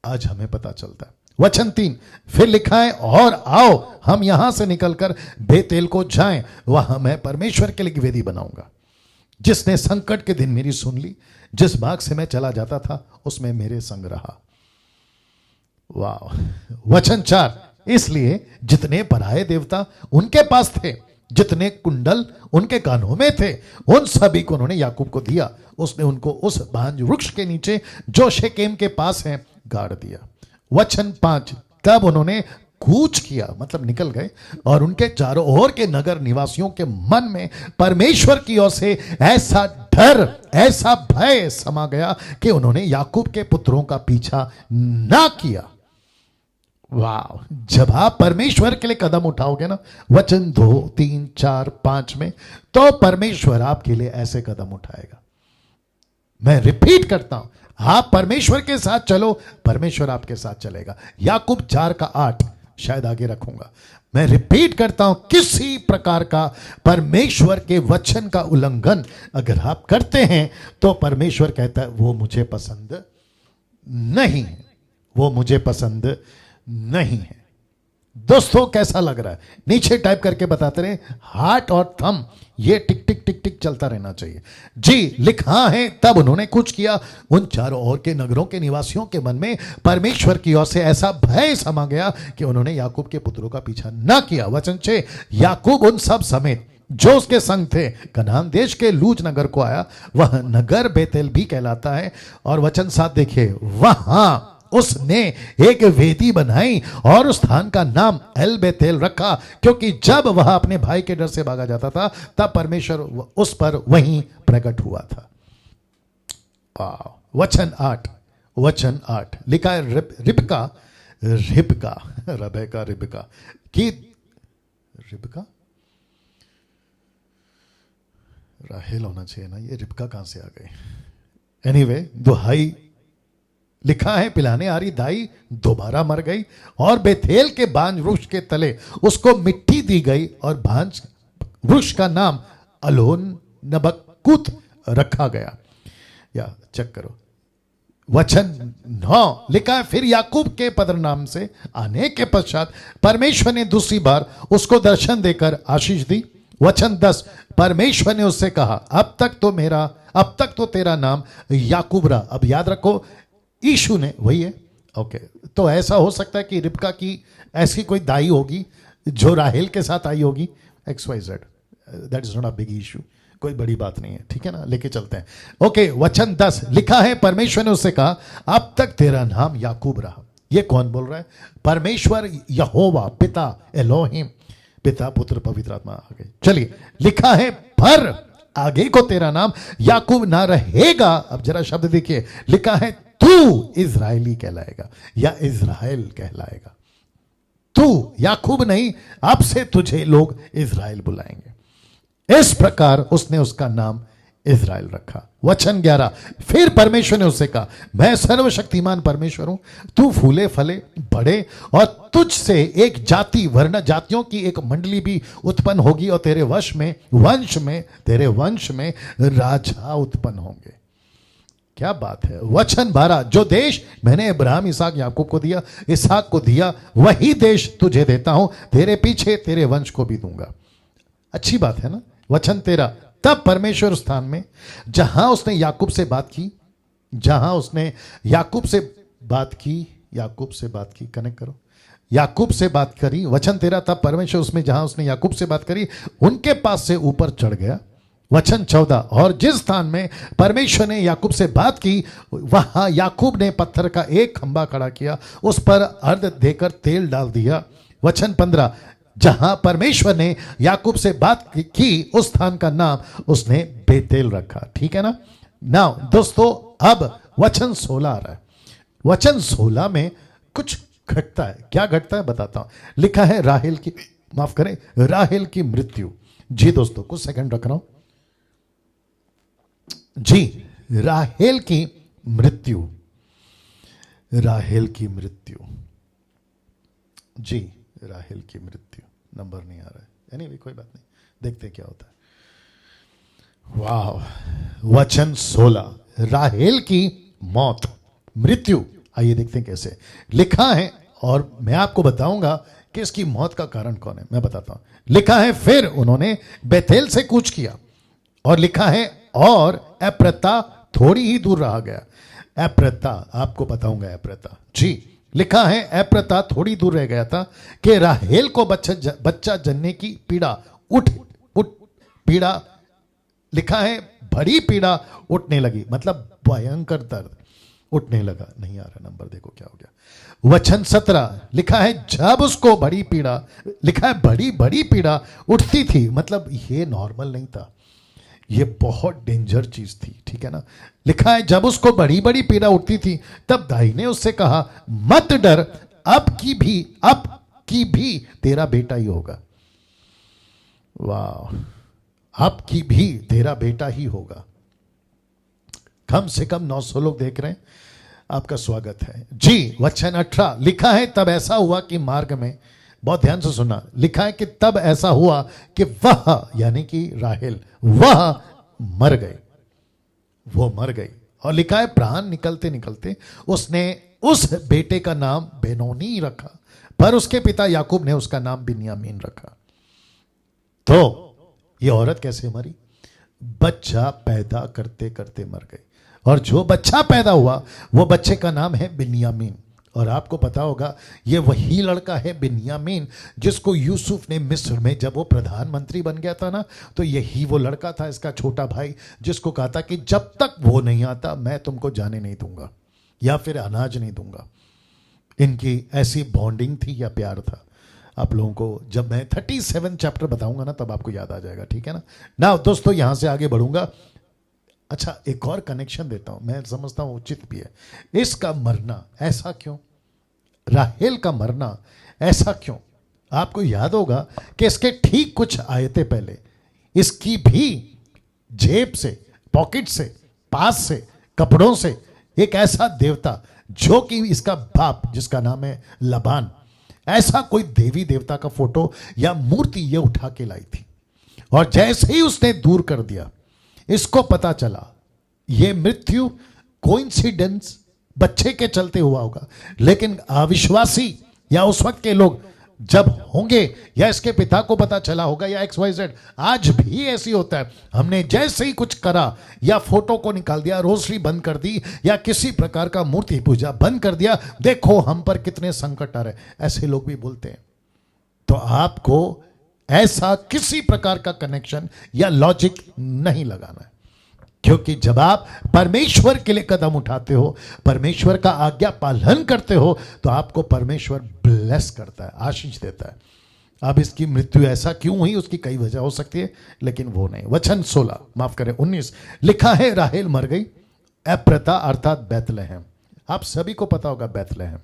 आज हमें पता चलता है। वचन 3 फिर लिखा है और आओ हम यहां से निकलकर बेतेल को जाएं, वहां मैं परमेश्वर के लिए वेदी बनाऊंगा। जिसने संकट के दिन मेरी सुन ली, जिस भाग से मैं चला जाता था उसमें मेरे संग रहा। वाह। वचन 4 इसलिए जितने पराये देवता उनके पास थे, जितने कुंडल उनके कानों में थे, उन सभी को उन्होंने याकूब को दिया। उसने उनको उस बांज वृक्ष के नीचे जो शेकेम के पास है गाड़ दिया। वचन 5 तब उन्होंने कूच किया, मतलब निकल गए, और उनके चारों ओर के नगर निवासियों के मन में परमेश्वर की ओर से ऐसा डर, ऐसा भय समा गया कि उन्होंने याकूब के पुत्रों का पीछा ना किया। वाह, जब आप परमेश्वर के लिए कदम उठाओगे ना, वचन 2, 3, 4, 5 में, तो परमेश्वर आपके लिए ऐसे कदम उठाएगा। मैं रिपीट करता हूं, आप परमेश्वर के साथ चलो, परमेश्वर आपके साथ चलेगा। याकूब 4:8 शायद आगे रखूंगा। मैं रिपीट करता हूं, किसी प्रकार का परमेश्वर के वचन का उल्लंघन अगर आप करते हैं तो परमेश्वर कहता है वो मुझे पसंद नहीं है, वो मुझे पसंद नहीं है। दोस्तों कैसा लग रहा है नीचे टाइप करके बताते रहे। हार्ट और थंब ये टिक टिक टिक टिक चलता रहना चाहिए। जी, लिखा है तब उन्होंने कुछ किया, उन चारों ओर के नगरों के निवासियों के मन में परमेश्वर की ओर से ऐसा भय समा गया कि उन्होंने याकूब के पुत्रों का पीछा न किया। वचन 6, याकूब उन सब समेत जो उसके संग थे कनान देश के लूज नगर को आया, वह नगर बेतेल भी कहलाता है। और वचन 7 देखिए, वहां उसने एक वेदी बनाई और उस स्थान का नाम एल बेतेल रखा, क्योंकि जब वह अपने भाई के डर से भागा जाता था तब परमेश्वर उस पर वहीं प्रकट हुआ था। वचन 8 लिखा है, रिबका की रिबका राहेल होना चाहिए ना, ये रिबका कहां से आ गई। एनीवे, दुहाई लिखा है, पिलाने आ रही दाई दोबारा मर गई और बेथेल के बांज वृक्ष के तले उसको मिट्टी दी गई और बांज वृक्ष का नाम अलोन नबक्कुत रखा गया। या चेक करो, वचन 9 लिखा है, फिर याकूब के पदरनाम से आने के पश्चात परमेश्वर ने दूसरी बार उसको दर्शन देकर आशीष दी। वचन 10, परमेश्वर ने उससे कहा, अब तक तो तेरा नाम याकूब रहा। अब याद रखो, यीशु ने, वही है, ओके। तो ऐसा हो सकता है कि रिबका की ऐसी कोई दाई होगी जो राहेल के साथ आई होगी, XYZ, that is not a big issue, कोई बड़ी बात नहीं है, ठीक है ना, लेके चलते हैं। ओके, वचन 10 लिखा है, परमेश्वर ने उससे कहा, अब तक तेरा नाम याकूब रहा। ये कौन बोल रहा है? परमेश्वर, यहोवा, पिता एलोहिम, पिता पुत्र पवित्र आत्मा आ गए। चलिए, लिखा है, पर आगे को तेरा नाम याकूब ना रहेगा। अब जरा शब्द देखिए, लिखा है, तू इजरायली कहलाएगा या इजराइल कहलाएगा। तू याकूब नहीं, अब से तुझे लोग इजराइल बुलाएंगे। इस प्रकार उसने उसका नाम इजराइल रखा। वचन 11, फिर परमेश्वर ने उससे कहा, मैं सर्वशक्तिमान परमेश्वर हूं, तू फूले फले बढ़े और तुझ से एक जाति वर्ण जातियों की एक मंडली भी उत्पन्न होगी और तेरे तेरे वंश में राजा उत्पन्न होंगे। क्या बात है। वचन 12, जो देश मैंने अब्राहम इसहाक याकूब को दिया, इसहाक को दिया, वही देश तुझे देता हूं, तेरे पीछे तेरे वंश को भी दूंगा। अच्छी बात है ना। वचन 13, तब परमेश्वर स्थान में जहां उसने याकूब से बात की, कनेक्ट करो, याकूब से बात करी। वचन 13, तब परमेश्वर उसमें जहां उसने याकूब से बात करी उनके पास से ऊपर चढ़ गया। वचन 14, और जिस स्थान में परमेश्वर ने याकूब से बात की वहां याकूब ने पत्थर का एक खंबा खड़ा किया, उस पर अर्ध देकर तेल डाल दिया। वचन 15, जहां परमेश्वर ने याकूब से बात की उस स्थान का नाम उसने बेतेल रखा। ठीक है ना। नाउ दोस्तों, अब वचन 16 आ रहा है। वचन 16 में कुछ घटता है। क्या घटता है बताता हूं। लिखा है, राहेल की मृत्यु। जी दोस्तों, कुछ सेकंड रख रहा हूं। जी, राहेल की मृत्यु। जी, राहेल की मृत्यु। नंबर नहीं आ रहा है, एनीवे कोई बात नहीं, देखते क्या होता है। वाह। वचन 16, राहेल की मौत, मृत्यु। आइए देखते हैं कैसे लिखा है, और मैं आपको बताऊंगा कि इसकी मौत का कारण कौन है। मैं बताता हूं। लिखा है, फिर उन्होंने बेतेल से कूच किया, और लिखा है, और एप्रता थोड़ी ही दूर रहा गया। एप्रता आपको बताऊंगा। एप्रता, जी, लिखा है, एप्रता थोड़ी दूर रह गया था कि राहेल को बच्चा जनने की पीड़ा पीड़ा, लिखा है, बड़ी पीड़ा उठने लगी, मतलब भयंकर दर्द उठने लगा। नहीं आ रहा नंबर, देखो क्या हो गया। वचन 17 लिखा है, जब उसको बड़ी पीड़ा, लिखा है बड़ी पीड़ा उठती थी, मतलब ये नॉर्मल नहीं था, ये बहुत डेंजर चीज थी। ठीक है ना। लिखा है, जब उसको बड़ी पीड़ा उठती थी तब दाई ने उससे कहा, मत डर, अब की भी तेरा बेटा ही होगा। वाह, अब की भी तेरा बेटा ही होगा। कम से कम 900 लोग देख रहे हैं, आपका स्वागत है जी। वचन 18 लिखा है, तब ऐसा हुआ कि मार्ग में, बहुत ध्यान से सुना, लिखा है कि तब ऐसा हुआ कि वह, यानी कि राहेल, वह मर गई, वो मर गई। और लिखा है प्राण निकलते निकलते उसने उस बेटे का नाम बेनोनी रखा, पर उसके पिता याकूब ने उसका नाम बिन्यामीन रखा। तो ये औरत कैसे मरी? बच्चा पैदा करते करते मर गई, और जो बच्चा पैदा हुआ वो बच्चे का नाम है बिन्यामीन। और आपको पता होगा ये वही लड़का है बिन्यामीन जिसको यूसुफ ने मिस्र में, जब वो प्रधानमंत्री बन गया था ना, तो यही वो लड़का था, इसका छोटा भाई, जिसको कहा था कि जब तक वो नहीं आता मैं तुमको जाने नहीं दूंगा या फिर अनाज नहीं दूंगा। इनकी ऐसी बॉन्डिंग थी या प्यार था। आप लोगों को जब मैं 37 चैप्टर बताऊंगा ना तब आपको याद आ जाएगा, ठीक है ना दोस्तों, यहां से आगे बढ़ूंगा। अच्छा, एक और कनेक्शन देता हूं, मैं समझता हूं उचित भी है। इसका मरना ऐसा क्यों, राहेल का मरना ऐसा क्यों? आपको याद होगा कि इसके ठीक कुछ आयतें पहले इसकी भी जेब से, पॉकेट से, पास से, कपड़ों से एक ऐसा देवता, जो कि इसका बाप जिसका नाम है लबान, ऐसा कोई देवी देवता का फोटो या मूर्ति ये उठा के लाई थी। और जैसे ही उसने दूर कर दिया, इसको पता चला ये मृत्यु कोइंसिडेंस बच्चे के चलते हुआ होगा, लेकिन अविश्वासी या उस वक्त के लोग जब होंगे, या इसके पिता को पता चला होगा, या XYZ, आज भी ऐसी होता है। हमने जैसे ही कुछ करा, या फोटो को निकाल दिया, रोशनी बंद कर दी, या किसी प्रकार का मूर्ति पूजा बंद कर दिया, देखो हम पर कितने संकट आ रहे, ऐसे लोग भी बोलते हैं। तो आपको ऐसा किसी प्रकार का कनेक्शन या लॉजिक नहीं लगाना है, क्योंकि जब आप परमेश्वर के लिए कदम उठाते हो, परमेश्वर का आज्ञा पालन करते हो, तो आपको परमेश्वर ब्लेस करता है, आशीष देता है। अब इसकी मृत्यु ऐसा क्यों हुई, उसकी कई वजह हो सकती है, लेकिन वो नहीं। वचन 16, माफ करें 19, लिखा है राहेल मर गई एप्रता अर्थात बैतलहम। आप सभी को पता होगा बैतलहम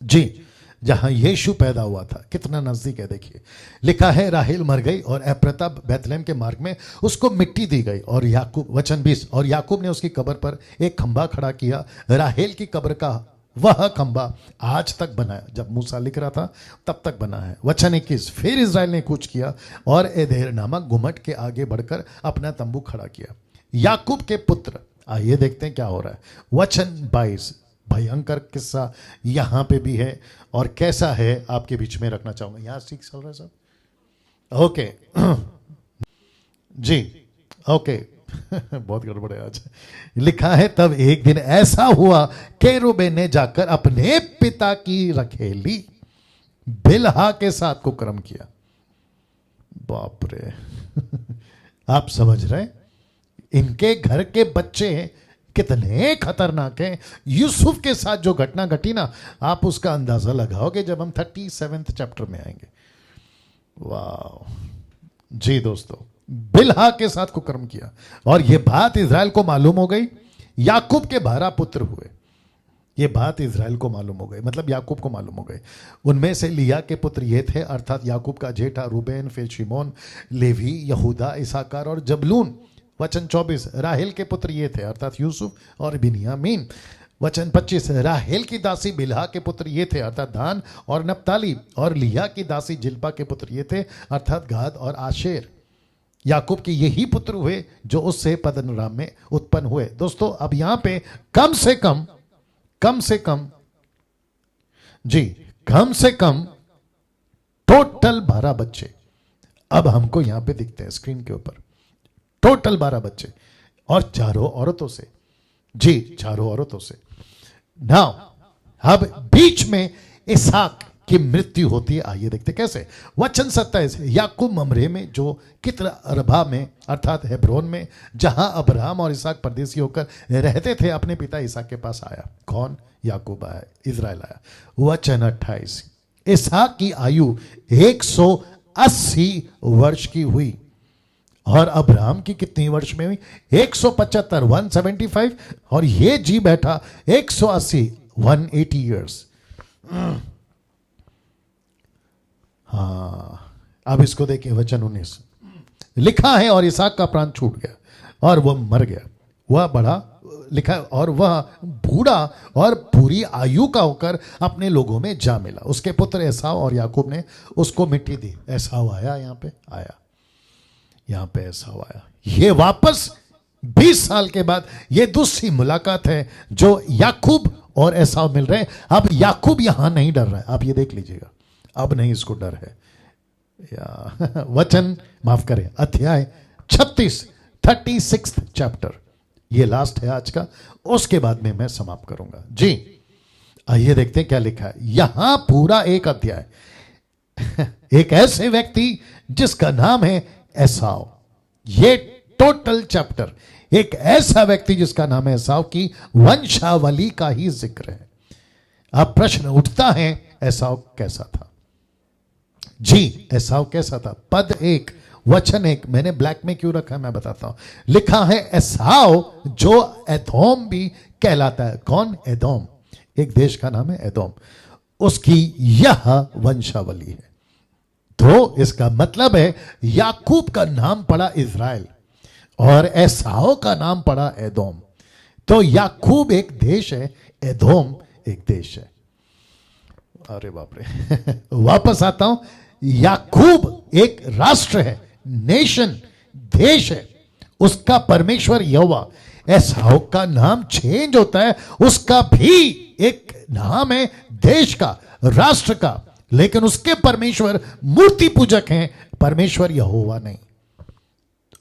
जी, जहां यीशु पैदा हुआ था, कितना नजदीक है देखिए। लिखा है राहेल मर गई और एप्रता बैतलहम के मार्ग में उसको मिट्टी दी गई। और याकूब, वचन 20, और याकूब ने उसकी कब्र पर एक खंबा खड़ा किया। राहेल की कब्र का वह खंबा आज तक बना है, जब मूसा लिख रहा था तब तक बना है। वचन 21, फिर इजराइल ने कूच किया और एदेर नामक गुम्मट के आगे बढ़कर अपना तंबू खड़ा किया। याकूब के पुत्र, आइए देखते हैं क्या हो रहा है। वचन 22, भयंकर किस्सा यहां पे भी है, और कैसा है आपके बीच में रखना चाहूंगा। यहां सीख चल रहा है सब, ओके जी, ओके बहुत गड़बड़ है आज। लिखा है तब एक दिन ऐसा हुआ कि रूबेन ने जाकर अपने पिता की रखेली बिलहा के साथ कुकर्म किया। बाप रे आप समझ रहे, इनके घर के बच्चे कितने खतरनाक हैं। यूसुफ के साथ जो घटना घटी ना, आप उसका अंदाजा लगाओगे जब हम 37 चैप्टर में आएंगे। वाह जी दोस्तों, बिलहा के साथ कुकर्म किया, और यह बात इजराइल को मालूम हो गई। याकूब के 12 पुत्र हुए, ये बात इजराइल को मालूम हो गई, मतलब याकूब को मालूम हो गई। उनमें से लिया के पुत्र ये थे, अर्थात याकूब का जेठा रूबेन, फिर शिमोन, लेवी, यहूदा, इसाकार और जबलून। वचन 24, राहेल के पुत्र ये थे, अर्थात यूसुफ और बिन्यामीन। वचन 25, राहेल की दासी बिलहा के पुत्र ये थे, अर्थात दान और नप्ताली। और लिया की दासी जिल्पा के पुत्र ये थे, अर्थात गाद और आशेर। याकूब के यही पुत्र हुए जो उससे पद्दनराम में उत्पन्न हुए। दोस्तों अब यहां पे कम से कम जी, कम से कम टोटल 12 बच्चे अब हमको यहां पे दिखते हैं स्क्रीन के ऊपर। टोटल 12 बच्चे, और चारों औरतों से जी, चारों औरतों से। नाउ अब बीच में इसहाक की मृत्यु होती है। आइए देखते कैसे। वचन 27, याकूब ममरे में जो कित्र अरबा में अर्थात हेब्रोन में, जहां अब्राहम और इसहाक परदेसी होकर रहते थे, अपने पिता इसहाक के पास आया। कौन? याकूब आया, इजराइल आया। वचन 28, इसहाक की आयु 180 वर्ष की हुई, और अब्राहम की कितनी वर्ष में हुई? 175, 175, और ये जी बैठा 180, 180 ईयर्स। हाँ, अब इसको देखिए वचन 19 लिखा है, और इसहाक का प्राण छूट गया और वह मर गया, वह बड़ा लिखा है, और वह बूढ़ा और पूरी आयु का होकर अपने लोगों में जा मिला। उसके पुत्र एसाव और याकूब ने उसको मिट्टी दी। एसाव आया, यहाँ पे आया, यहाँ पे एसाव आया। ये वापस 20 साल के बाद ये दूसरी मुलाकात है जो याकूब और एसाव मिल रहे हैं। अब याकूब यहां नहीं डर रहा है, आप ये देख लीजिएगा, अब नहीं इसको डर है। या वचन माफ करें, अध्याय 36 चैप्टर, ये लास्ट है आज का, उसके बाद में मैं समाप्त करूंगा। जी आइए देखते हैं क्या लिखा है यहां। पूरा एक अध्याय एक ऐसे व्यक्ति जिसका नाम है एसाव। ये टोटल चैप्टर एक ऐसा व्यक्ति जिसका नाम है एसाव की वंशावली का ही जिक्र है। अब प्रश्न उठता है, एसाव कैसा था? जी एसाव कैसा था? पद 1 वचन 1, मैंने ब्लैक में क्यों रखा है मैं बताता हूं। लिखा है एसाव जो एदोम भी कहलाता है। कौन? एदोम, एक देश का नाम है एदोम, उसकी यह वंशावली है। तो इसका मतलब है याकूब का नाम पड़ा इज़राइल और एसाव का नाम पड़ा एदोम। तो याकूब एक देश है, एदोम एक देश है। अरे बाप रे वापस आता हूं, याकूब एक राष्ट्र है, नेशन, देश है, उसका परमेश्वर यहोवा। एसाव का नाम चेंज होता है, उसका भी एक नाम है, देश का, राष्ट्र का, लेकिन उसके परमेश्वर मूर्ति पूजक हैं, परमेश्वर यहोवा नहीं।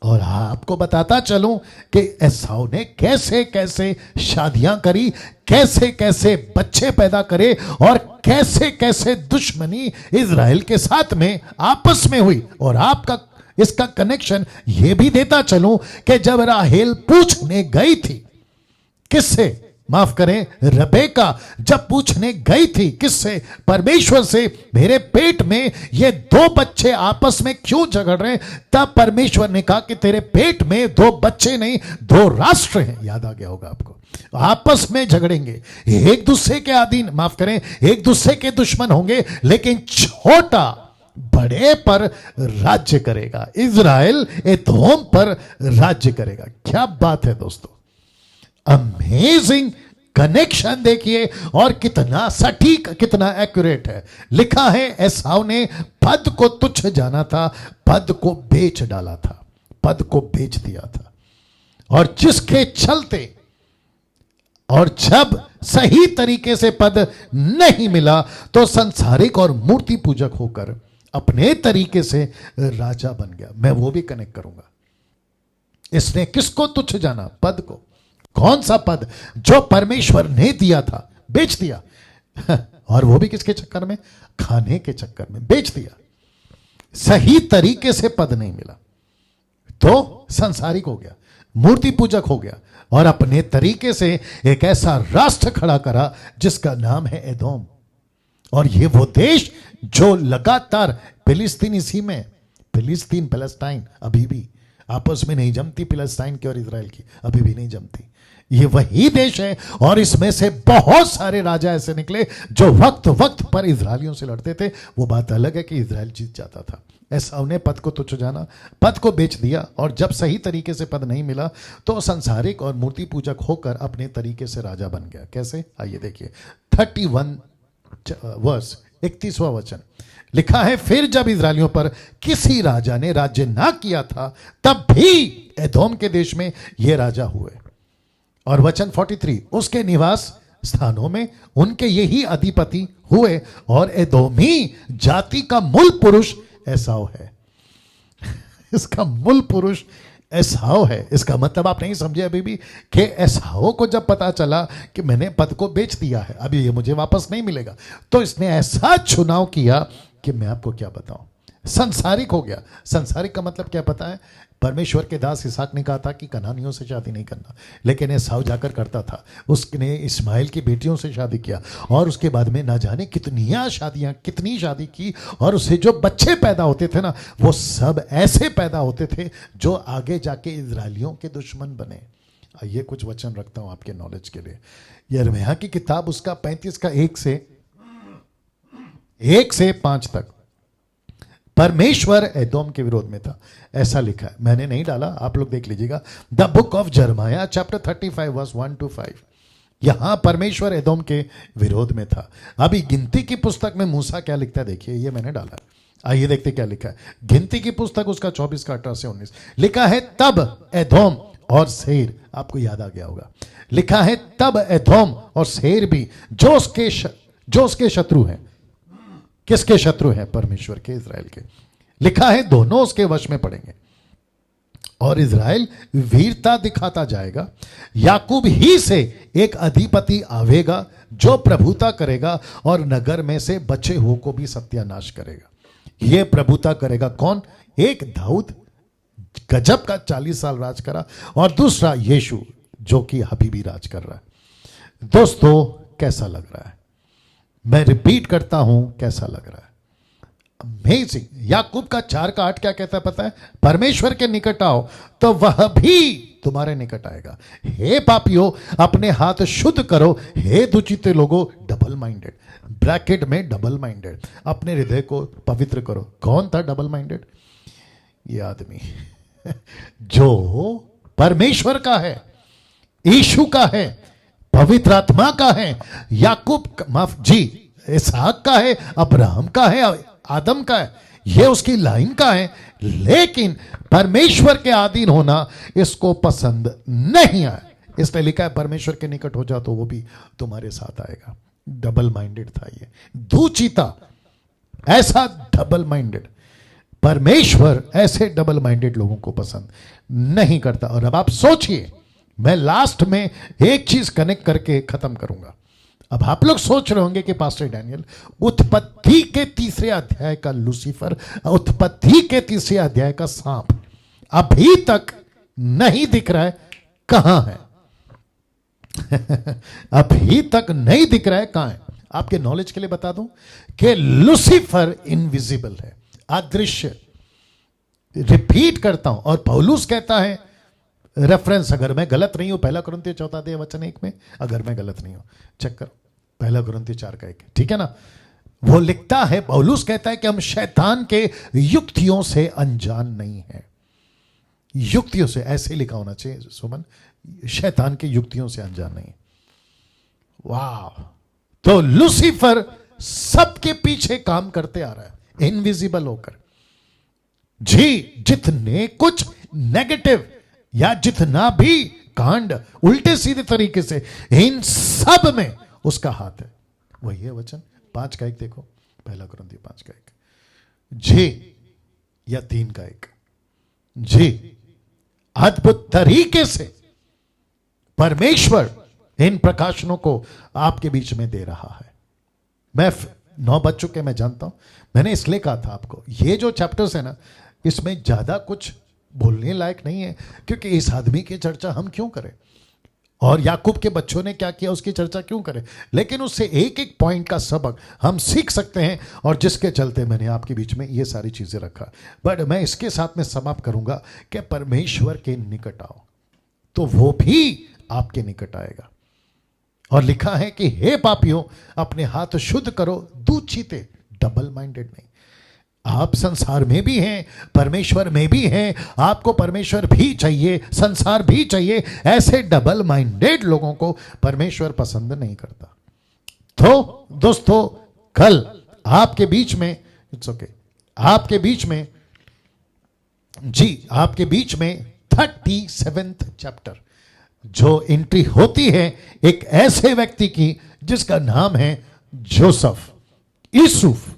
और आपको बताता चलूं कि एसाव ने कैसे कैसे शादियां करी, कैसे कैसे बच्चे पैदा करे और कैसे कैसे दुश्मनी इज़राइल के साथ में आपस में हुई। और आपका इसका कनेक्शन यह भी देता चलूं कि जब राहेल पूछने गई थी, किससे? माफ करें, रबेका जब पूछने गई थी, किससे? परमेश्वर से, मेरे पेट में ये 2 बच्चे आपस में क्यों झगड़ रहे हैं? तब परमेश्वर ने कहा कि तेरे पेट में 2 बच्चे नहीं, 2 राष्ट्र हैं। याद आ गया होगा आपको, आपस में झगड़ेंगे, एक दूसरे के अधीन, माफ करें, एक दूसरे के दुश्मन होंगे, लेकिन छोटा बड़े पर राज्य करेगा। इज़राइल एदोम पर राज्य करेगा। क्या बात है दोस्तों, अमेजिंग कनेक्शन देखिए, और कितना सटीक, कितना एक्यूरेट है। लिखा है एसाव ने पद को तुच्छ जाना था, पद को बेच डाला था, पद को बेच दिया था। और जिसके चलते, और जब सही तरीके से पद नहीं मिला तो संसारिक और मूर्ति पूजक होकर अपने तरीके से राजा बन गया। मैं वो भी कनेक्ट करूंगा। इसने किसको तुच्छ जाना? पद को। कौन सा पद? जो परमेश्वर ने दिया था, बेच दिया। और वो भी किसके चक्कर में? खाने के चक्कर में बेच दिया। सही तरीके से पद नहीं मिला तो संसारिक हो गया, मूर्ति पूजक हो गया, और अपने तरीके से एक ऐसा राष्ट्र खड़ा करा जिसका नाम है एदोम। और ये वो देश जो लगातार, फिलिस्तीन इसी में, फिलिस्तीन पैलेस्टाइन अभी भी आपस में नहीं जमती, फिलिस्तीन की और इजराइल की अभी भी नहीं जमती। ये वही देश है, और इसमें से बहुत सारे राजा ऐसे निकले जो वक्त वक्त पर इजरायलियों से लड़ते थे। वो बात अलग है कि इजराइल जीत जाता था। एसाव ने पद को तुच्छ जाना, पद को बेच दिया, और जब सही तरीके से पद नहीं मिला तो संसारिक और मूर्ति पूजक होकर अपने तरीके से राजा बन गया। कैसे? आइए देखिए 31 वर्स 31वां वचन लिखा है, फिर जब इजरायलियों पर किसी राजा ने राज्य ना किया था तब भी एदोम के देश में ये राजा हुए। और वचन 43, उसके निवास स्थानों में उनके यही अधिपति हुए, और एदोमी जाति का मूल पुरुष एसाव है। इसका मूल पुरुष एसाव है। इसका मतलब आप नहीं समझे अभी भी कि एसाव को जब पता चला कि मैंने पद को बेच दिया है, अभी ये मुझे वापस नहीं मिलेगा, तो इसने ऐसा चुनाव किया कि मैं आपको क्या बताऊं, संसारिक हो गया। संसारिक का मतलब क्या पता है? परमेश्वर के दास इसहाक ने कहा था कि कनानियों से शादी नहीं करना, लेकिन एसाव जाकर करता था। उसने इस्माइल की बेटियों से शादी किया, और उसके बाद में ना जाने कितनी शादी की, और उससे जो बच्चे पैदा होते थे ना, वो सब ऐसे पैदा होते थे जो आगे जाके इजरायलियों के दुश्मन बने। ये कुछ वचन रखता हूं आपके नॉलेज के लिए। यिर्मयाह की किताब उसका 35 का 1 से 1 से 5 तक परमेश्वर एदोम के विरोध में था, ऐसा लिखा है। मैंने नहीं डाला, आप लोग देख लीजिएगा। The book of Jeremiah chapter 35 verse 1 to 5, यहां परमेश्वर एदोम के विरोध में था। अभी गिनती की पुस्तक में मूसा क्या लिखता है देखिए, ये मैंने डाला है। आइए देखते क्या लिखा है। गिनती की पुस्तक उसका 24 का 18 से 19 लिखा है, तब एदोम और सेर, आपको याद आ गया होगा, लिखा है तब एदोम और सेर भी जो उसके शत्रु हैं। किसके शत्रु हैं? परमेश्वर के, इजराइल के। लिखा है दोनों उसके वश में पड़ेंगे और इजराइल वीरता दिखाता जाएगा। याकूब ही से एक अधिपति आवेगा जो प्रभुता करेगा और नगर में से बचे हुए को भी सत्यानाश करेगा। यह प्रभुता करेगा कौन? एक दाऊद गजब का 40 साल राज करा, और दूसरा यीशु जो कि अभी भी राज कर रहा है। दोस्तों कैसा लग रहा है? मैं रिपीट करता हूं, कैसा लग रहा है? अमेजिंग। याकूब का 4 का 8 क्या कहता है पता है? परमेश्वर के निकट आओ तो वह भी तुम्हारे निकट आएगा। हे पापियों, अपने हाथ शुद्ध करो। हे दुचिते लोगों, डबल माइंडेड, ब्रैकेट में डबल माइंडेड, अपने हृदय को पवित्र करो। कौन था डबल माइंडेड? ये आदमी जो परमेश्वर का है, यीशु का है, पवित्र आत्मा का है, याकूब माफ जी इसहाक का है, अब्राहम का है, आदम का है, ये उसकी लाइन का है, लेकिन परमेश्वर के अधीन होना इसको पसंद नहीं आया। इसलिए लिखा है परमेश्वर के निकट हो जाओ तो वो भी तुम्हारे साथ आएगा। डबल माइंडेड था ये दूचिता, ऐसा डबल माइंडेड। परमेश्वर ऐसे डबल माइंडेड लोगों को पसंद नहीं करता। और अब आप सोचिए, मैं लास्ट में एक चीज कनेक्ट करके खत्म करूंगा। अब आप लोग सोच रहे होंगे कि पास्टर डैनियल, उत्पत्ति के 3 अध्याय का लूसीफर, उत्पत्ति के 3 अध्याय का सांप अभी तक नहीं दिख रहा है, कहां है? अभी तक नहीं दिख रहा है, कहां है? आपके नॉलेज के लिए बता दूं कि लूसीफर इनविजिबल है, अदृश्य। रिपीट करता हूं, और पौलुस कहता है, रेफरेंस अगर मैं गलत नहीं हूं 1 कुरिन्थियों 4:1 में, अगर मैं गलत नहीं हूं चेक करो, 1 कुरिन्थियों 4:1, ठीक है ना? वो लिखता है, पौलुस कहता है कि हम शैतान के युक्तियों से अनजान नहीं है। युक्तियों से, ऐसे लिखा होना चाहिए सुमन, शैतान के युक्तियों से अनजान नहीं। वाह! तो लूसीफर सबके पीछे काम करते आ रहा है, इनविजिबल होकर। जी, जितने कुछ नेगेटिव या जितना भी कांड उल्टे सीधे तरीके से, इन सब में उसका हाथ है। वही है वचन 5 का 1 देखो, 1 कुरिन्थियों 5 का 1 जी, या 3 का 1 जी। अद्भुत तरीके से परमेश्वर इन प्रकाशनों को आपके बीच में दे रहा है। मैं 9 बज चुके, मैं जानता हूं, मैंने इसलिए कहा था आपको, ये जो चैप्टर्स है ना, इसमें ज्यादा कुछ बोलने लायक नहीं है, क्योंकि इस आदमी की चर्चा हम क्यों करें, और याकूब के बच्चों ने क्या किया उसकी चर्चा क्यों करें। लेकिन उससे एक एक पॉइंट का सबक हम सीख सकते हैं, और जिसके चलते मैंने आपके बीच में ये सारी चीजें रखा। बट मैं इसके साथ में समाप्त करूंगा कि परमेश्वर के निकट आओ तो वो भी आपके निकट आएगा। और लिखा है कि हे पापियों, अपने हाथ शुद्ध करो, दूचिते, डबल माइंडेड नहीं। आप संसार में भी हैं, परमेश्वर में भी हैं, आपको परमेश्वर भी चाहिए, संसार भी चाहिए। ऐसे डबल माइंडेड लोगों को परमेश्वर पसंद नहीं करता। तो दोस्तों, कल आपके बीच में, इट्स ओके, आपके बीच में जी, आपके बीच में 37th चैप्टर जो एंट्री होती है एक ऐसे व्यक्ति की जिसका नाम है जोसेफ, यूसुफ,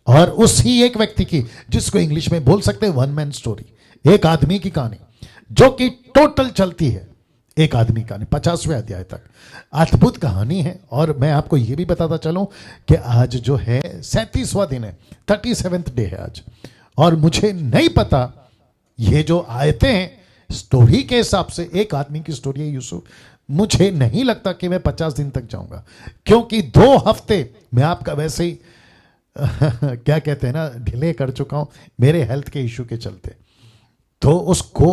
और उसी एक व्यक्ति की जिसको इंग्लिश में बोल सकते हैं 1 मैन स्टोरी, एक आदमी की कहानी जो कि टोटल चलती है, एक आदमी की कहानी 50वें अध्याय तक। अद्भुत कहानी है। और मैं आपको यह भी बताता चलूं कि आज जो है 37वां दिन है, 37th डे है आज। और मुझे नहीं पता, ये जो आयतें हैं स्टोरी के हिसाब से एक आदमी की स्टोरी है यूसुफ, मुझे नहीं लगता कि मैं 50 दिन तक जाऊंगा, क्योंकि 2 हफ्ते मैं आपका वैसे ही क्या कहते हैं ना, डिले कर चुका हूं मेरे हेल्थ के इशू के चलते, तो उसको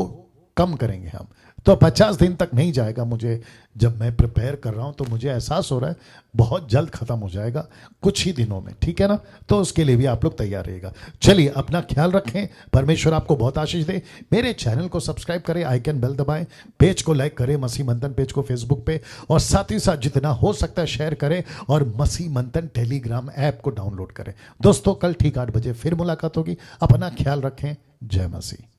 कम करेंगे हम। तो 50 दिन तक नहीं जाएगा। मुझे जब मैं प्रिपेयर कर रहा हूं तो मुझे एहसास हो रहा है बहुत जल्द खत्म हो जाएगा, कुछ ही दिनों में, ठीक है ना। तो उसके लिए भी आप लोग तैयार रहिएगा। चलिए, अपना ख्याल रखें, परमेश्वर आपको बहुत आशीष दे। मेरे चैनल को सब्सक्राइब करें, आइकन बेल दबाएं, पेज को लाइक करें, मसीह मंथन पेज को फेसबुक पे, और साथ ही साथ जितना हो सकता है शेयर करें, और मसीह मंथन टेलीग्राम ऐप को डाउनलोड करें। दोस्तों, कल ठीक 8 बजे फिर मुलाकात होगी। अपना ख्याल रखें। जय मसीह।